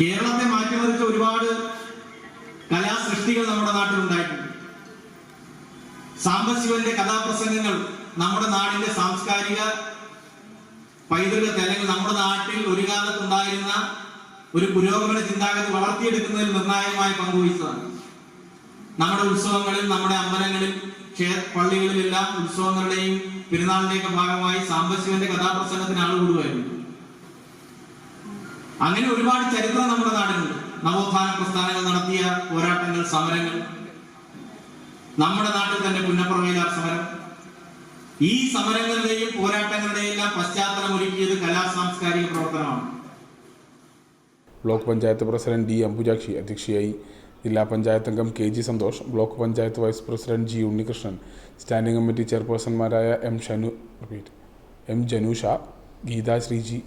[SPEAKER 10] കേരളത്തെ മാറ്റിമറിച്ച ഒരുപാട് കലാസൃഷ്ടികൾ നമ്മുടെ നാട്ടിലുണ്ടായിട്ടുണ്ട്. സാംബശിവന്റെ കഥാപ്രസംഗങ്ങൾ നമ്മുടെ നാടിന്റെ സാംസ്കാരിക പൈതൃകത്തെ അല്ലെങ്കിൽ നമ്മുടെ നാട്ടിൽ ഒരു കാലത്തുണ്ടായിരുന്ന ഒരു പുരോഗമന ചിന്താഗതി വളർത്തിയെടുക്കുന്നതിൽ നിർണായകമായി പങ്കുവഹിച്ചതാണ്. നമ്മുടെ ഉത്സവങ്ങളിൽ, നമ്മുടെ അമ്പലങ്ങളിൽ, പള്ളികളിലെല്ലാം ഉത്സവങ്ങളുടെയും പെരുന്നാളിന്റെയൊക്കെ ഭാഗമായി സാംബശിവന്റെ കഥാപ്രസംഗത്തിന് ആൾ കൂടുമായിരുന്നു. അങ്ങനെ ഒരുപാട് ചരിത്രം നമ്മുടെ നാടിനുണ്ട്. നവോത്ഥാന പ്രസ്ഥാനങ്ങൾ നടത്തിയ പോരാട്ടങ്ങൾ, സമരങ്ങൾ, നമ്മുടെ നാട്ടിൽ തന്നെ പുന്നപ്രവയിലാർ സമരം, ഈ സമരങ്ങളുടെയും പോരാട്ടങ്ങളുടെയും എല്ലാം പശ്ചാത്തലം ഒരുക്കിയത് കലാസാംസ്കാരിക പ്രവർത്തനമാണ്.
[SPEAKER 3] Block panchayat president D. Ambujakshi അധ്യക്ഷയായി. ജില്ലാ പഞ്ചായത്ത് അംഗം KG Santhosh, block panchayat vice president G. Unnikrishnan, standing committee ചെയർപേഴ്സൺമാരായ M. ജനൂഷ, ഗീത ശ്രീജി,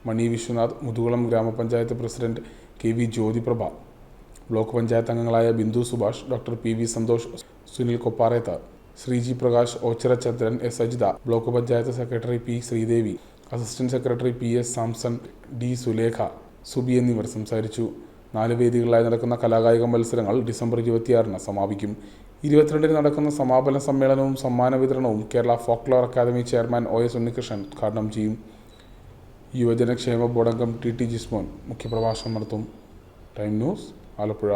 [SPEAKER 3] മണി വിശ്വനാഥ്, മുതുകുളം ഗ്രാമപഞ്ചായത്ത് president KV Jyothiprabha, block panchayat അംഗങ്ങളായ Bindu Subhash, doctor PV Santhosh, Sunil Kopparethu, Sreeji Prakash, Ochira Chandran, S. Ajitha, block panchayat secretary P. Sreedevi, assistant secretary PS. Samson, D. Sulekha, Subi എന്നിവർ സംസാരിച്ചു. 4 വേദികളിലായി നടക്കുന്ന കലാകായിക മത്സരങ്ങൾ ഡിസംബർ 26-ന് സമാപിക്കും. 22-ന് നടക്കുന്ന സമാപന സമ്മേളനവും സമ്മാന വിതരണവും Kerala folklore academy chairman OS Unnikrishnan ഉദ്ഘാടനം ചെയ്യും. യുവജനക്ഷേമ ബോർഡ് അംഗം TT ജിസ്മോൻ മുഖ്യപ്രഭാഷണം നടത്തും. Time news, Alappuzha.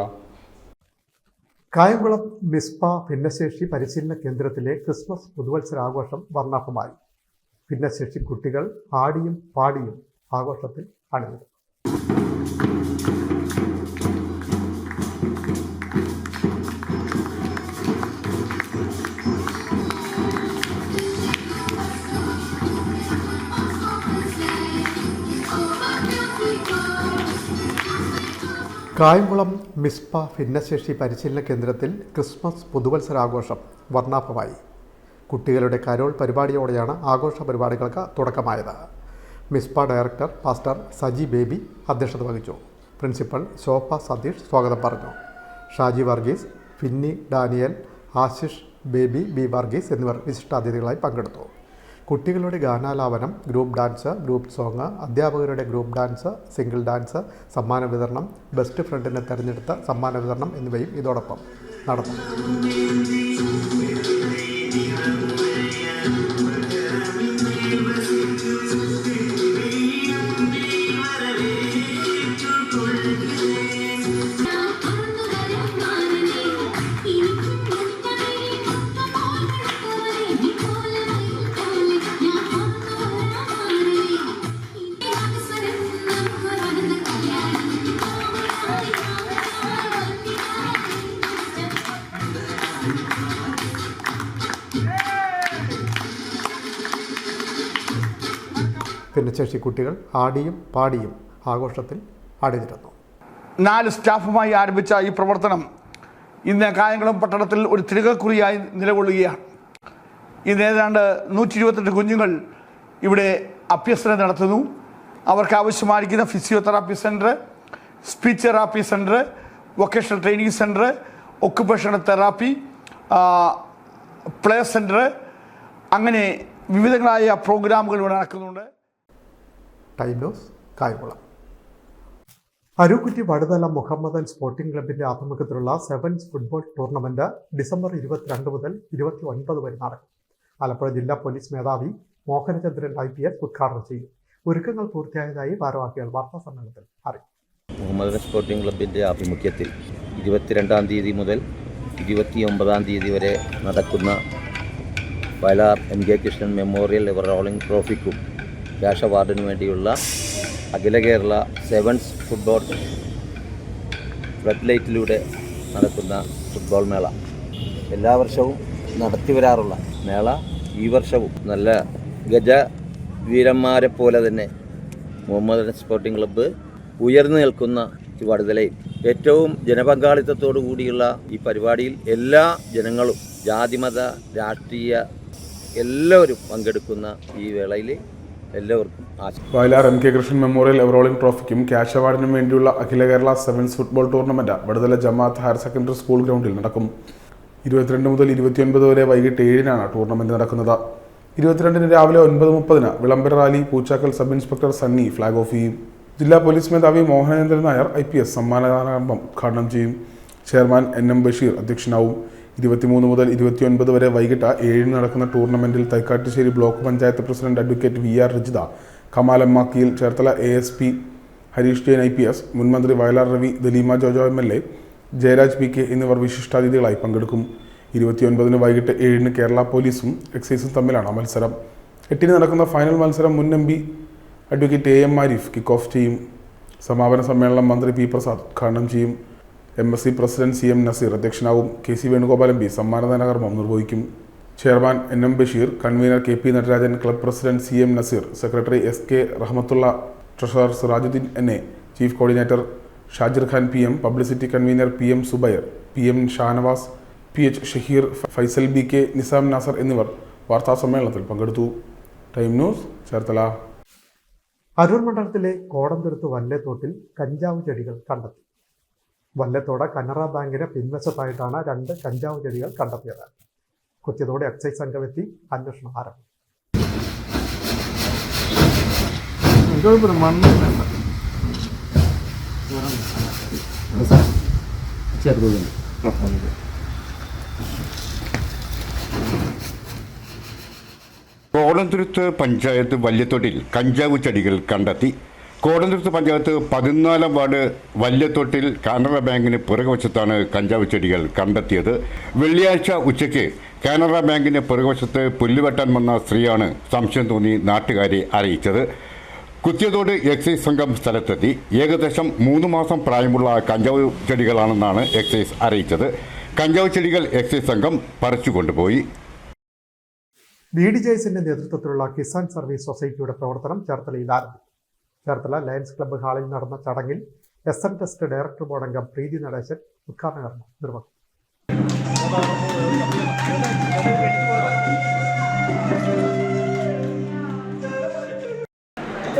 [SPEAKER 1] Kayamkulam Mizpah ഭിന്നശേഷി പരിശീലന കേന്ദ്രത്തിലെ ക്രിസ്മസ് പുതുവത്സരാഘോഷം വർണ്ണാഭമായി. ഭിന്നശേഷി കുട്ടികൾ ആടിയും പാടിയും ആഘോഷത്തിൽ അണിനിരന്നു. കായംകുളം മിസ്പ ഭിന്നശേഷി പരിശീലന കേന്ദ്രത്തിൽ ക്രിസ്മസ് പുതുവത്സരാഘോഷം വർണ്ണാഭമായി. കുട്ടികളുടെ കരോൾ പരിപാടിയോടെയാണ് ആഘോഷ പരിപാടികൾക്ക് തുടക്കമായത്. Mizpah director pastor Saji baby അധ്യക്ഷത വഹിച്ചു. പ്രിൻസിപ്പൽ ശോഭ സതീഷ് സ്വാഗതം പറഞ്ഞു. Shaji Varghese, Finny Daniel, Ashish baby B Varghese എന്നിവർ വിശിഷ്ടാതിഥികളായി പങ്കെടുത്തു. കുട്ടികളുടെ ഗാനാലാപനം, ഗ്രൂപ്പ് ഡാൻസ്, ഗ്രൂപ്പ് സോങ്, അധ്യാപകരുടെ ഗ്രൂപ്പ് ഡാൻസ്, സിംഗിൾ ഡാൻസ്, സമ്മാന വിതരണം, ബെസ്റ്റ് ഫ്രണ്ടിനെ തെരഞ്ഞെടുത്ത സമ്മാന വിതരണം എന്നിവയും ഇതോടൊപ്പം നടന്നു. ഭിന്നശേഷി കുട്ടികൾ ആടിയും പാടിയും ആഘോഷത്തിൽ അണിനിരന്നു.
[SPEAKER 11] 4 സ്റ്റാഫുമായി ആരംഭിച്ച ഈ പ്രവർത്തനം ഇന്ന് കായംകുളം പട്ടണത്തിൽ ഒരു തിരുകക്കുറിയായി നിലകൊള്ളുകയാണ്. ഇന്ന് ഏതാണ്ട് 128 കുഞ്ഞുങ്ങൾ ഇവിടെ അഭ്യസനം നടത്തുന്നു. അവർക്ക് ആവശ്യമായിരിക്കുന്ന physiotherapy centre, speech therapy centre, vocational training centre, occupational therapy, play centre, അങ്ങനെ വിവിധങ്ങളായ പ്രോഗ്രാമുകൾ ഇവിടെ നടക്കുന്നുണ്ട്.
[SPEAKER 1] Time news Kayamkulam. Arookutty Vaduthala Mohammedan sporting ക്ലബിന്റെ ആഭിമുഖ്യത്തിലുള്ള സെവൻസ് ഫുട്ബോൾ ടൂർണമെന്റ് ഡിസംബർ 22 മുതൽ 29 വരെ നടക്കും. ആലപ്പുഴ ജില്ലാ പോലീസ് മേധാവി മോഹനചന്ദ്രൻ IPS ഉദ്ഘാടനം ചെയ്യും. ഒരുക്കങ്ങൾ പൂർത്തിയായതായി ഭാരവാഹികൾ വാർത്താ സമ്മേളനത്തിൽ അറിയിച്ചു.
[SPEAKER 12] മുഹമ്മദൻ സ്പോർട്ടിംഗ് ക്ലബിന്റെ ആഭിമുഖ്യത്തിൽ 22-ാം തീയതി മുതൽ 29-ാം തീയതി വരെ നടക്കുന്ന Vayalar MK Krishnan memorial ever rolling ട്രോഫിക്കും ക്യാഷ് അവാർഡിനു വേണ്ടിയുള്ള അഖില കേരള സെവൻസ് ഫുട്ബോൾ ഫ്ലഡ് ലൈറ്റിലൂടെ നടക്കുന്ന ഫുട്ബോൾ മേള എല്ലാ വർഷവും നടത്തി വരാറുള്ള മേള ഈ വർഷവും നല്ല ഗജവീരന്മാരെ പോലെ തന്നെ മുഹമ്മദൻ സ്പോർട്ടിംഗ് ക്ലബ്ബ് ഉയർന്നു നിൽക്കുന്ന ഈ വടുതലയിൽ ഏറ്റവും ജനപങ്കാളിത്തത്തോടു കൂടിയുള്ള ഈ പരിപാടിയിൽ എല്ലാ ജനങ്ങളും ജാതിമത രാഷ്ട്രീയ എല്ലാവരും പങ്കെടുക്കുന്ന ഈ വേളയിൽ എല്ലാവർക്കും
[SPEAKER 3] Vayalar MK Krishnan memorial ever rolling ട്രോഫിക്കും ക്യാഷ് അവാർഡിനും വേണ്ടിയുള്ള അഖില Kerala sevens football tournament Vaduthala Jamaath higher secondary school ഗ്രൗണ്ടിൽ നടക്കും. 22 മുതൽ 29 വരെ വൈകിട്ട് 7-നാണ് ടൂർണമെന്റ് നടക്കുന്നത്. 22-ന് രാവിലെ 9:30 വിളംബര rally Poochakkal sub inspector Sunny flag off ചെയ്യും. ജില്ലാ പോലീസ് മേധാവി മോഹനചന്ദ്രൻ നായർ IPS സമ്മാനദാനാരംഭം ഉദ്ഘാടനം ചെയ്യും. Chairman NM Basheer അധ്യക്ഷനാവും. 23 മുതൽ 29 വരെ വൈകിട്ട് 7-ന് നടക്കുന്ന ടൂർണമെന്റിൽ Thaikkattussery block panchayat president advocate VR Rijitha, Kamal അമ്മാക്കിയിൽ, ചേർത്തല ASP ഹരീഷ് ജെയിൻ IPS, മുൻമന്ത്രി വയലാർ രവി, ദലീമ ജോജോ MLA, ജയരാജ് PK എന്നിവർ വിശിഷ്ടാതിഥികളായി പങ്കെടുക്കും. 29-ന് വൈകിട്ട് 7-ന് കേരള പോലീസും എക്സൈസും തമ്മിലാണ് മത്സരം. 8-ന് നടക്കുന്ന ഫൈനൽ മത്സരം മുൻ MP advocate AM Arif kick off ചെയ്യും. സമാപന സമ്മേളനം മന്ത്രി P പ്രസാദ് ഉദ്ഘാടനം ചെയ്യും. MSC പ്രസിഡന്റ് CM നസീർ അധ്യക്ഷനാവും. KC വേണുഗോപാൽ MP സമ്മാനദാന കർമ്മം നിർവഹിക്കും. Chairman NM Basheer, convener KP Natarajan, club president CM Naseer, secretary SK Rahmathulla, treasurer Sirajuddin NA, chief coordinator Shajir Khan PM, publicity convener PM Subair, PM Shanavas, PH Shaheer, Faisal BK, Nizam Nasar എന്നിവർ വാർത്താ സമ്മേളനത്തിൽ പങ്കെടുത്തു. Time news Cherthala.
[SPEAKER 1] അരൂർ മണ്ഡലത്തിലെ കോടന്തുരുത്ത് വല്ലേത്തോട്ടിൽ കഞ്ചാവ് ചെടികൾ കണ്ടെത്തി. വല്ലത്തോട് കനറ ബാങ്കിന് പിൻവശത്തായിട്ടാണ് 2 കഞ്ചാവ് ചെടികൾ കണ്ടെത്തിയത്. കുത്തിയതോടെ എക്സൈസ് സംഘമെത്തി അന്വേഷണം ആരംഭിച്ചു.
[SPEAKER 13] കോടന്തുരുത്ത് പഞ്ചായത്ത് വല്യത്തോട്ടിൽ കഞ്ചാവ് ചെടികൾ കണ്ടെത്തി. കോടന്തുരുത്ത് പഞ്ചായത്ത് 14-ാം വാർഡ് വല്യത്തോട്ടിൽ കാനറ ബാങ്കിന് പുറകുവശത്താണ് കഞ്ചാവ് ചെടികൾ കണ്ടെത്തിയത്. വെള്ളിയാഴ്ച ഉച്ചയ്ക്ക് കാനറ ബാങ്കിന് പുറകുവശത്ത് പുല്ലുവെട്ടാൻ വന്ന സ്ത്രീയാണ് സംശയം തോന്നി നാട്ടുകാരെ അറിയിച്ചത്. കുത്തിയതോട് എക്സൈസ് സംഘം സ്ഥലത്തെത്തി. ഏകദേശം 3 മാസം പ്രായമുള്ള കഞ്ചാവ് ചെടികളാണെന്നാണ് എക്സൈസ് അറിയിച്ചത്. കഞ്ചാവ് ചെടികൾ എക്സൈസ് സംഘം പറിച്ചുകൊണ്ടുപോയി.
[SPEAKER 1] BDJSന്റെ നേതൃത്വത്തിലുള്ള കിസാൻ സർവീസ് സൊസൈറ്റിയുടെ പ്രവർത്തനം ചേർത്തലയിൽ ആരംഭിച്ചു. ചേർത്തല ലയൺസ് ക്ലബ്ബ് ഹാളിൽ നടന്ന ചടങ്ങിൽ SN ടെസ്റ്റ് ഡയറക്ടർ ബോർഡ് അംഗം പ്രീതി നടേശൻ ഉദ്ഘാടന കർമ്മം നിർവഹിച്ചു.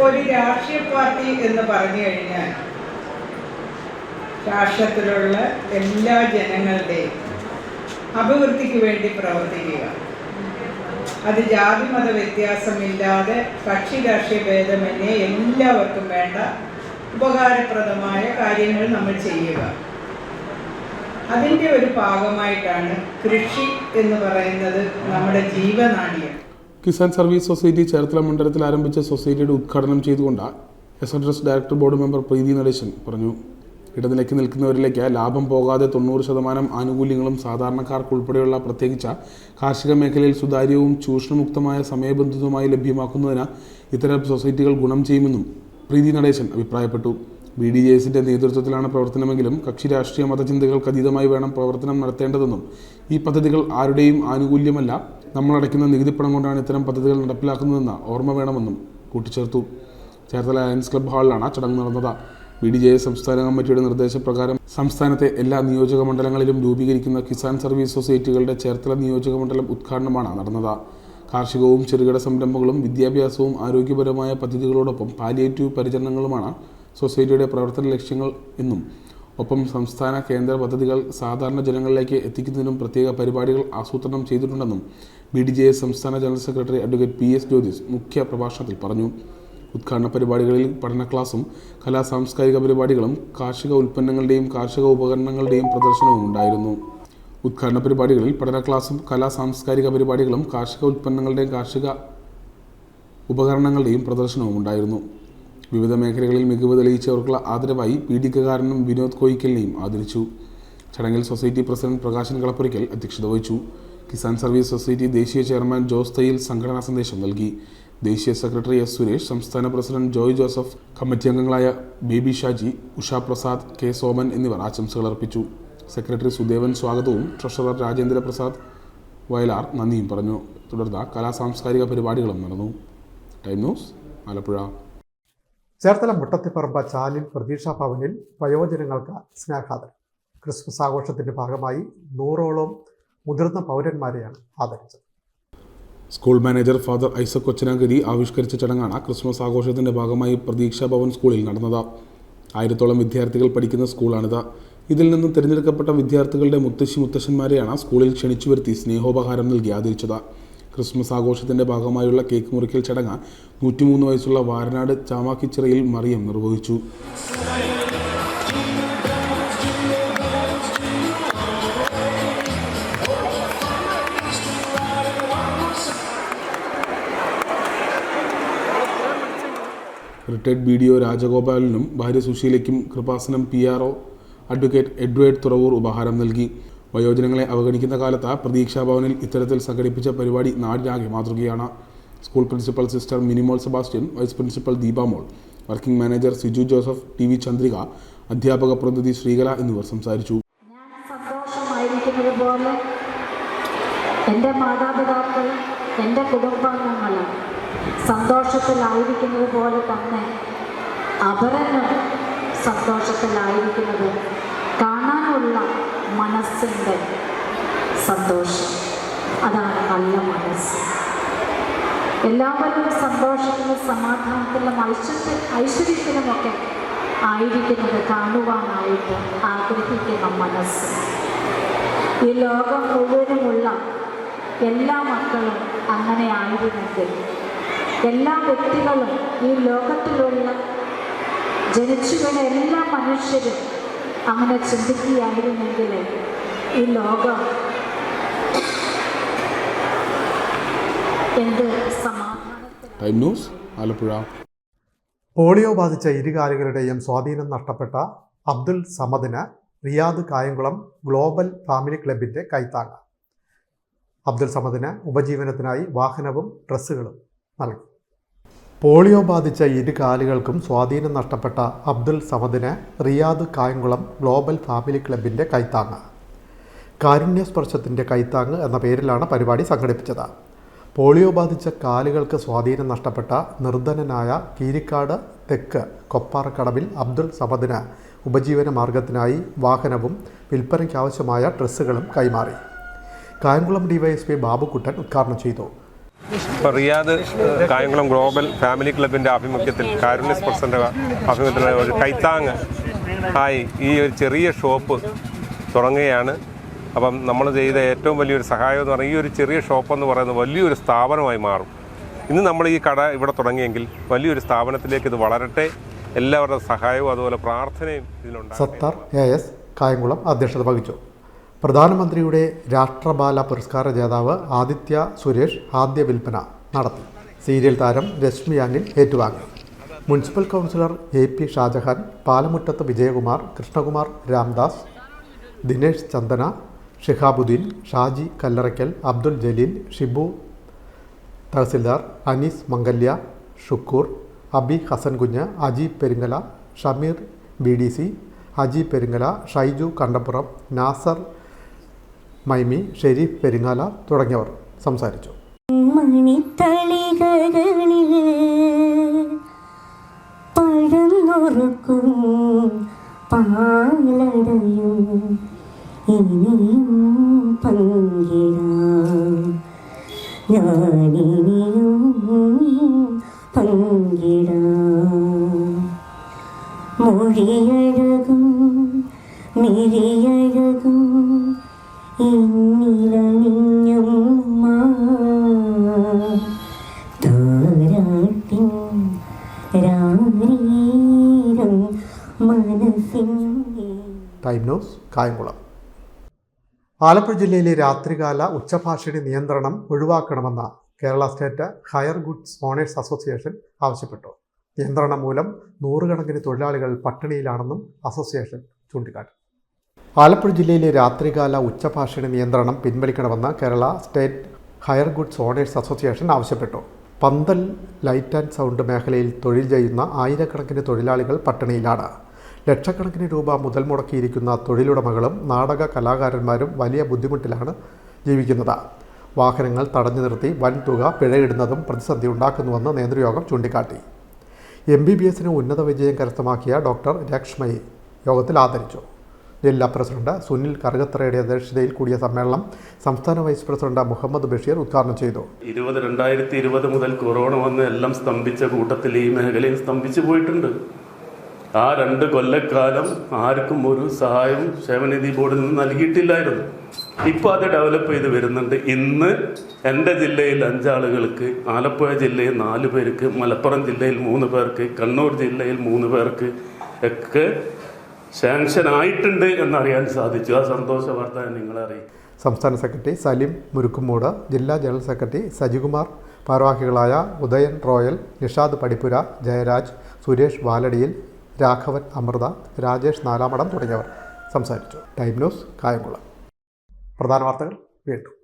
[SPEAKER 14] ഒരു രാഷ്ട്രീയ പാർട്ടി എന്ന് പറഞ്ഞു കഴിഞ്ഞാൽ രാഷ്ട്രത്തിലുള്ള എല്ലാ ജനങ്ങളുടെയും അഭിവൃദ്ധിക്ക് വേണ്ടി പ്രവർത്തിക്കുക. അത് ജാതിമത വ്യത്യാസമില്ലാതെ കക്ഷി രാഷ്ട്രീയ ഭേദമന്യേ എല്ലാവർക്കും വേണ്ട ഉപകാരപ്രദമായ കാര്യങ്ങൾ നമ്മൾ ചെയ്യുക. അതിൻ്റെ ഒരു ഭാഗമായിട്ടാണ് കൃഷി എന്ന് പറയുന്നത് നമ്മുടെ ജീവനാഡിയാണ്.
[SPEAKER 3] കിസാൻ സർവീസ് സൊസൈറ്റി ചേർത്തല മണ്ഡലത്തിൽ ആരംഭിച്ച സൊസൈറ്റിയുടെ ഉദ്ഘാടനം ചെയ്തുകൊണ്ട് SN test director board member Preethi Natesan പറഞ്ഞു. ഇടനിലയ്ക്ക് നിൽക്കുന്നവരിലേക്ക് ലാഭം പോകാതെ 90% ആനുകൂല്യങ്ങളും സാധാരണക്കാർക്ക് ഉൾപ്പെടെയുള്ള പ്രത്യേകിച്ച് കാർഷിക മേഖലയിൽ സുതാര്യവും ചൂഷണമുക്തമായ സമയബന്ധിതവുമായി ലഭ്യമാക്കുന്നതിന് ഇത്തരം സൊസൈറ്റികൾ ഗുണം ചെയ്യുമെന്നും പ്രീതി നടേശൻ അഭിപ്രായപ്പെട്ടു. BDJSന്റെ നേതൃത്വത്തിലാണ് പ്രവർത്തനമെങ്കിലും കക്ഷി രാഷ്ട്രീയ മതചിന്തകൾക്ക് അതീതമായി വേണം പ്രവർത്തനം നടത്തേണ്ടതെന്നും ഈ പദ്ധതികൾ ആരുടെയും ആനുകൂല്യമല്ല, നമ്മളടയ്ക്കുന്ന നികുതിപ്പണം കൊണ്ടാണ് ഇത്തരം പദ്ധതികൾ നടപ്പിലാക്കുന്നതെന്ന് ഓർമ്മ വേണമെന്നും കൂട്ടിച്ചേർത്തു. ചേർത്തല ലയൺസ് ക്ലബ് ഹാളിലാണ് ചടങ്ങ് നടന്നത്. BDJS സംസ്ഥാന കമ്മിറ്റിയുടെ നിർദ്ദേശപ്രകാരം സംസ്ഥാനത്തെ എല്ലാ നിയോജക മണ്ഡലങ്ങളിലും രൂപീകരിക്കുന്ന കിസാൻ സർവീസ് സൊസൈറ്റികളുടെ ചേർത്തല നിയോജക മണ്ഡലം ഉദ്ഘാടനമാണ് നടന്നത്. കാർഷികവും ചെറുകിട സംരംഭങ്ങളും വിദ്യാഭ്യാസവും ആരോഗ്യപരമായ പദ്ധതികളോടൊപ്പം പാലിയേറ്റീവ് പരിചരണങ്ങളുമാണ് സൊസൈറ്റിയുടെ പ്രവർത്തന ലക്ഷ്യങ്ങൾ എന്നും ഒപ്പം സംസ്ഥാന കേന്ദ്ര പദ്ധതികൾ സാധാരണ ജനങ്ങളിലേക്ക് എത്തിക്കുന്നതിനും പ്രത്യേക പരിപാടികൾ ആസൂത്രണം ചെയ്തിട്ടുണ്ടെന്നും BDJS സംസ്ഥാന general secretary advocate PS Jyothis മുഖ്യ പ്രഭാഷണത്തിൽ പറഞ്ഞു. ഉദ്ഘാടന പരിപാടികളിൽ പഠന ക്ലാസും കലാ സാംസ്കാരിക പരിപാടികളും കാർഷിക ഉൽപ്പന്നങ്ങളുടെയും കാർഷിക ഉപകരണങ്ങളുടെയും പ്രദർശനവും ഉണ്ടായിരുന്നു. ഉദ്ഘാടന പരിപാടികളിൽ പഠന ക്ലാസും കലാ സാംസ്കാരിക പരിപാടികളും കാർഷിക ഉൽപ്പന്നങ്ങളുടെയും കാർഷിക ഉപകരണങ്ങളുടെയും പ്രദർശനവും ഉണ്ടായിരുന്നു. വിവിധ മേഖലകളിൽ മികവ് തെളിയിച്ചവർക്കുള്ള ആദരവായി പീഡികകാരനും വിനോദ് കോയിക്കലിനെയും ആദരിച്ചു. ചടങ്ങിൽ സൊസൈറ്റി പ്രസിഡന്റ് പ്രകാശൻ കളപ്പുരയ്ക്കൽ അധ്യക്ഷത വഹിച്ചു. കിസാൻ സർവീസ് സൊസൈറ്റി ദേശീയ ചെയർമാൻ ജോസ് തയ്യിൽ സംഘടനാ സന്ദേശം നൽകി. ദേശീയ സെക്രട്ടറി S സുരേഷ്, സംസ്ഥാന പ്രസിഡന്റ് ജോയ് ജോസഫ്, കമ്മിറ്റി അംഗങ്ങളായ ബേബി ഷാജി, ഉഷ പ്രസാദ്, K സോമൻ എന്നിവർ ആശംസകൾ അർപ്പിച്ചു. സെക്രട്ടറി സുദേവൻ സ്വാഗതവും ട്രഷറർ രാജേന്ദ്ര പ്രസാദ് വയലാർ നന്ദിയും പറഞ്ഞു. തുടർന്ന് കലാ സാംസ്കാരിക പരിപാടികളും നടന്നു. Time news, Alappuzha.
[SPEAKER 1] ചേർത്തല മുട്ടത്തിപ്പറമ്പ് ചാലിൽ പ്രതീക്ഷാ ഭവനിൽ വയോജനങ്ങൾക്ക് സ്നേഹാദരം. ക്രിസ്മസ് ആഘോഷത്തിന്റെ ഭാഗമായി 100ഓളം മുതിർന്ന പൗരന്മാരെയാണ് ആദരിച്ചത്.
[SPEAKER 3] School manager father Isaac Kochanagiri ആവിഷ്കരിച്ച ചടങ്ങാണ് ക്രിസ്മസ് ആഘോഷത്തിന്റെ ഭാഗമായി പ്രതീക്ഷാ ഭവൻ സ്കൂളിൽ നടന്നത്. 1000ഓളം വിദ്യാർത്ഥികൾ പഠിക്കുന്ന സ്കൂളാണിത്. ഇതിൽ നിന്ന് തിരഞ്ഞെടുക്കപ്പെട്ട വിദ്യാർത്ഥികളുടെ മുത്തശ്ശിമാരെയാണ് സ്കൂളിൽ ക്ഷണിച്ചു വരുത്തി സ്നേഹോപഹാരം നൽകി ആദരിച്ചത്. ക്രിസ്മസ് ആഘോഷത്തിന്റെ ഭാഗമായുള്ള കേക്ക് മുറിക്കൽ ചടങ്ങ് 103 വയസ്സുള്ള വാരനാട് ചാമാക്കിച്ചിറയിൽ മറിയം നിർവഹിച്ചു. റിട്ടയർഡ് BDO രാജഗോപാലിനും ഭാര്യ സുശീലയ്ക്കും Kripasanam PRO advocate Edward Thuravoor ഉപഹാരം നൽകി. വയോജനങ്ങളെ അവഗണിക്കുന്ന കാലത്ത് പ്രതീക്ഷാ ഭവനിൽ ഇത്തരത്തിൽ സംഘടിപ്പിച്ച പരിപാടി നാടിനാകെ മാതൃകയാണ്. School principal sister Minimol Sebastian, vice principal Deepamol, working manager Siju Joseph, TV Chandrika, അധ്യാപക പ്രതിനിധി ശ്രീകല എന്നിവർ സംസാരിച്ചു.
[SPEAKER 15] ഞാൻ സന്തോഷമായിരിക്കുന്നത് പോലെ എൻ്റെ മാതാപിതാക്കൾ, എൻ്റെ കുടുംബാംഗങ്ങൾ സന്തോഷത്തിലായിരിക്കുന്നത് പോലെ തന്നെ അവരെന്നും സന്തോഷത്തിലായിരിക്കുന്നത് കാണാനുള്ള മനസ്സിൻ്റെ സന്തോഷം, അതാണ് നല്ല മനസ്സ്. എല്ലാവരും സന്തോഷത്തിലും സമാധാനത്തിലും ഐശ്വര്യത്തിലുമൊക്കെ ആയിരിക്കുന്നത് കാണുവാനായിട്ട് ആഗ്രഹിക്കുന്ന മനസ്സ്. ഈ ലോകം മുഴുവനുമുള്ള എല്ലാ മക്കളും അങ്ങനെ ആയിരുന്നെങ്കിൽ, എല്ലാ വ്യക്തികളും ഈ ലോകത്തിലുള്ള ജനിച്ചു വീണ എല്ലാ മനുഷ്യരും അങ്ങനെ ചിന്തിക്കുകയായിരുന്നെങ്കിൽ ഈ ലോകം എന്ത് സമാധാനത്തിൽ.
[SPEAKER 3] Time news, Alappuzha.
[SPEAKER 1] പോളിയോ ബാധിച്ച ഇരുകാലികളുടെയും സ്വാധീനം നഷ്ടപ്പെട്ട അബ്ദുൽ സമദിന് റിയാദ് കായംകുളം ഗ്ലോബൽ ഫാമിലി ക്ലബിൻ്റെ കൈത്താങ്ങ്. അബ്ദുൽ സമദിന് ഉപജീവനത്തിനായി വാഹനവും ഡ്രസ്സുകളും നൽകി. പോളിയോ ബാധിച്ച ഇരു കാലുകൾക്കും സ്വാധീനം നഷ്ടപ്പെട്ട അബ്ദുൽ സമദിന് റിയാദ് കായംകുളം ഗ്ലോബൽ ഫാമിലി ക്ലബിൻ്റെ കൈത്താങ്ങ്. കാരുണ്യസ്പർശത്തിൻ്റെ കൈത്താങ്ങ് എന്ന പേരിലാണ് പരിപാടി സംഘടിപ്പിച്ചത്. പോളിയോ ബാധിച്ച കാലുകൾക്ക് സ്വാധീനം നഷ്ടപ്പെട്ട നിർധനനായ കീരിക്കാട് തെക്ക് കൊപ്പാറക്കടവിൽ അബ്ദുൽ സമദിന് ഉപജീവന മാർഗത്തിനായി വാഹനവും വിൽപ്പനയ്ക്കാവശ്യമായ ഡ്രസ്സുകളും കൈമാറി. കായംകുളം ഡിവൈഎസ്പി ബാബുക്കുട്ടൻ ഉദ്ഘാടനം ചെയ്തു.
[SPEAKER 16] റിയാദ് കായംകുളം ഗ്ലോബൽ ഫാമിലി ക്ലബിൻ്റെ ആഭിമുഖ്യത്തിൽ കാരുണ്യ സ്പോർട്സിൻ്റെ ആഭിമുഖ്യത്തിൽ ഒരു കൈത്താങ് ആയി ഈ ഒരു ചെറിയ ഷോപ്പ് തുടങ്ങുകയാണ്. അപ്പം നമ്മൾ ചെയ്ത ഏറ്റവും വലിയൊരു സഹായം എന്ന് പറഞ്ഞാൽ ഈ ഒരു ചെറിയ ഷോപ്പ് എന്ന് പറയുന്നത് വലിയൊരു സ്ഥാപനമായി മാറും. ഇന്ന് നമ്മൾ ഈ കട ഇവിടെ തുടങ്ങിയെങ്കിൽ വലിയൊരു സ്ഥാപനത്തിലേക്ക് ഇത് വളരട്ടെ. എല്ലാവരുടെ സഹായവും അതുപോലെ പ്രാർത്ഥനയും ഇതിലുണ്ടാകും.
[SPEAKER 1] സത്താർ AS കായംകുളം അധ്യക്ഷത വഹിച്ചു. പ്രധാനമന്ത്രിയുടെ രാഷ്ട്രബാല പുരസ്കാര ജേതാവ് ആദിത്യ സുരേഷ് ആദ്യ വിൽപ്പന നടത്തി. സീരിയൽ താരം രശ്മി അനിൽ ഏറ്റുവാങ്ങി. Municipal councillor AP Shah Jahan, പാലമുറ്റത്ത് Vijayakumar, Krishnakumar Ramdas, Dinesh ചന്ദന, ഷിഹാബുദ്ദീൻ, ഷാജി കല്ലറയ്ക്കൽ, അബ്ദുൽ ജലീൽ, ഷിബു തഹസിൽദാർ, അനീസ് മംഗല്യ, ഷുക്കൂർ, അബി ഹസൻ കുഞ്ഞ്, അജി പെരിങ്ങല, ഷമീർ BDC, അജി പെരിങ്ങല, ഷൈജു കണ്ടപ്പുറം, നാസർ മൈമി, ഷെരീഫ് പെരിങ്ങാല തുടങ്ങിയവർ സംസാരിച്ചു.
[SPEAKER 15] മൊഴിയഴകും മിഴിയഴകും എന്നിലണിഞ്ഞും താരാട്ടിൻ രാരീരം മനസ്സിൻ.
[SPEAKER 1] Time news Kayamkulam. ആലപ്പുഴ ജില്ലയിലെ രാത്രികാല ഉച്ചഭാഷിണി നിയന്ത്രണം ഒഴിവാക്കണമെന്ന് Kerala state hire goods owners association ആവശ്യപ്പെട്ടു. നിയന്ത്രണം മൂലം നൂറുകണക്കിന് തൊഴിലാളികൾ പട്ടിണിയിലാണെന്നും അസോസിയേഷൻ ചൂണ്ടിക്കാട്ടി. ആലപ്പുഴ ജില്ലയിലെ രാത്രികാല ഉച്ചഭാഷിണി നിയന്ത്രണം പിൻവലിക്കണമെന്ന് Kerala state hire goods owners association ആവശ്യപ്പെട്ടു. പന്തൽ ലൈറ്റ് ആൻഡ് സൗണ്ട് മേഖലയിൽ തൊഴിൽ ചെയ്യുന്ന ആയിരക്കണക്കിന് തൊഴിലാളികൾ പട്ടിണിയിലാണ്. ലക്ഷക്കണക്കിന് രൂപ മുതൽ മുടക്കിയിരിക്കുന്ന തൊഴിലുടമകളും നാടക കലാകാരന്മാരും വലിയ ബുദ്ധിമുട്ടിലാണ് ജീവിക്കുന്നത്. വാഹനങ്ങൾ തടഞ്ഞു നിർത്തി വൻ തുക പിഴയിടുന്നതും പ്രതിസന്ധി ഉണ്ടാക്കുന്നുവെന്ന് നേതൃയോഗം ചൂണ്ടിക്കാട്ടി. MBBSന് ഉന്നത വിജയം കരസ്ഥമാക്കിയ ഡോക്ടർ രക്ഷ്മയെ യോഗത്തിൽ ആദരിച്ചു. ജില്ലാ പ്രസിഡന്റ് സുനിൽ കറുകത്തറയുടെ അധ്യക്ഷതയിൽ കൂടിയ സമ്മേളനം സംസ്ഥാന വൈസ് പ്രസിഡന്റ് മുഹമ്മദ് ബഷീർ ഉദ്ഘാടനം ചെയ്തു.
[SPEAKER 17] 2020 മുതൽ കൊറോണ വന്ന് എല്ലാം സ്തംഭിച്ച കൂട്ടത്തിൽ ഈ മേഖലയും സ്തംഭിച്ചു പോയിട്ടുണ്ട്. ആ 2 കൊല്ലക്കാലം ആർക്കും ഒരു സഹായം ക്ഷേമനിധി ബോർഡിൽ നിന്ന് നൽകിയിട്ടില്ലായിരുന്നു. ഇപ്പോൾ അത് ഡെവലപ്പ് ചെയ്ത് വരുന്നുണ്ട്. ഇന്ന് എൻ്റെ ജില്ലയിൽ 5 ആളുകൾക്ക്, ആലപ്പുഴ ജില്ലയിൽ 4 പേർക്ക്, മലപ്പുറം ജില്ലയിൽ 3 പേർക്ക്, കണ്ണൂർ ജില്ലയിൽ 3 പേർക്ക് ഒക്കെ സാങ്ഷൻ ആയിട്ടുണ്ട് എന്നറിയാൻ സാധിച്ചു. ആ സന്തോഷ വാർത്ത നിങ്ങളെ അറിയിക്കും.
[SPEAKER 1] സംസ്ഥാന സെക്രട്ടറി സലിം മുരുക്കുമൂട്, ജില്ലാ ജനറൽ സെക്രട്ടറി സജികുമാർ, ഭാരവാഹികളായ ഉദയൻ റോയൽ, നിഷാദ് പടിപ്പുര, ജയരാജ്, സുരേഷ് വാലടിയിൽ, രാഘവൻ അമൃത, രാജേഷ് നാലാമടം തുടങ്ങിയവർ സംസാരിച്ചു. Time news Kayamkulam. പ്രധാന വാർത്തകൾ വീണ്ടും.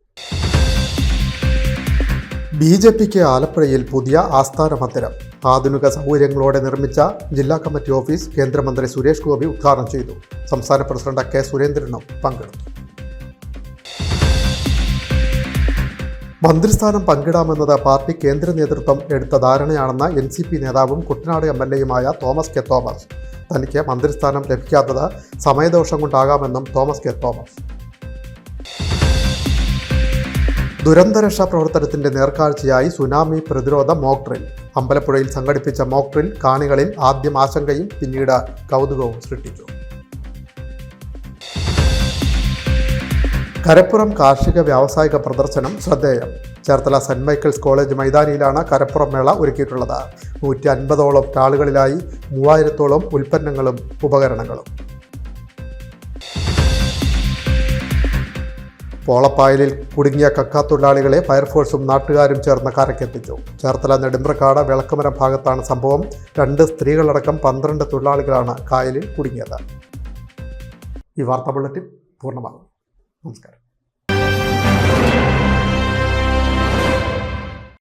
[SPEAKER 1] BJPക്ക് ആലപ്പുഴയിൽ പുതിയ ആസ്ഥാന മന്ദിരം ആധുനിക സൗകര്യങ്ങളോടെ നിർമ്മിച്ച ജില്ലാ കമ്മിറ്റി ഓഫീസ് കേന്ദ്രമന്ത്രി സുരേഷ് ഗോപി ഉദ്ഘാടനം ചെയ്തു. സംസ്ഥാന പ്രസിഡന്റ് K സുരേന്ദ്രനും പങ്കെടുത്തു. മന്ത്രിസ്ഥാനം പങ്കിടാമെന്നത് പാർട്ടി കേന്ദ്ര നേതൃത്വം എടുത്ത ധാരണയാണെന്ന് NCP നേതാവും കുട്ടനാട് MLAയുമായ തോമസ് കെ തോമസ്. തനിക്ക് മന്ത്രിസ്ഥാനം ലഭിക്കാത്തത് സമയദോഷം കൊണ്ടാകാമെന്നും തോമസ് കെ തോമസ്. ദുരന്തരക്ഷാ പ്രവർത്തനത്തിന്റെ നേർക്കാഴ്ചയായി സുനാമി പ്രതിരോധ മോക്ക് ഡ്രിൽ. അമ്പലപ്പുഴയിൽ സംഘടിപ്പിച്ച മോക്ക് ഡ്രിൽ കാണികളിൽ ആദ്യം ആശങ്കയും പിന്നീട് കൗതുകവും സൃഷ്ടിച്ചു. കരപ്പുറം കാർഷിക വ്യാവസായിക പ്രദർശനം ശ്രദ്ധേയം. ചേർത്തല സെന്റ് മൈക്കിൾസ് കോളേജ് മൈതാനിയിലാണ് കരപ്പുറം മേള ഒരുക്കിയിട്ടുള്ളത്. 150ഓളം സ്റ്റാളുകളിലായി 3000ഓളം ഉൽപ്പന്നങ്ങളും ഉപകരണങ്ങളും. പോളപ്പായലിൽ കുടുങ്ങിയ കക്കാത്തൊഴിലാളികളെ ഫയർഫോഴ്സും നാട്ടുകാരും ചേർന്ന് കരക്കെത്തിച്ചു. ചേർത്തല നെടുമ്പ്രക്കാട് വിളക്കുമരം ഭാഗത്താണ് സംഭവം. 2 സ്ത്രീകളടക്കം 12 തൊഴിലാളികളാണ് കായലിൽ കുടുങ്ങിയത്. ഈ വാർത്താ ബുള്ളറ്റിൻ പൂർണ്ണമാകും. നമസ്കാരം.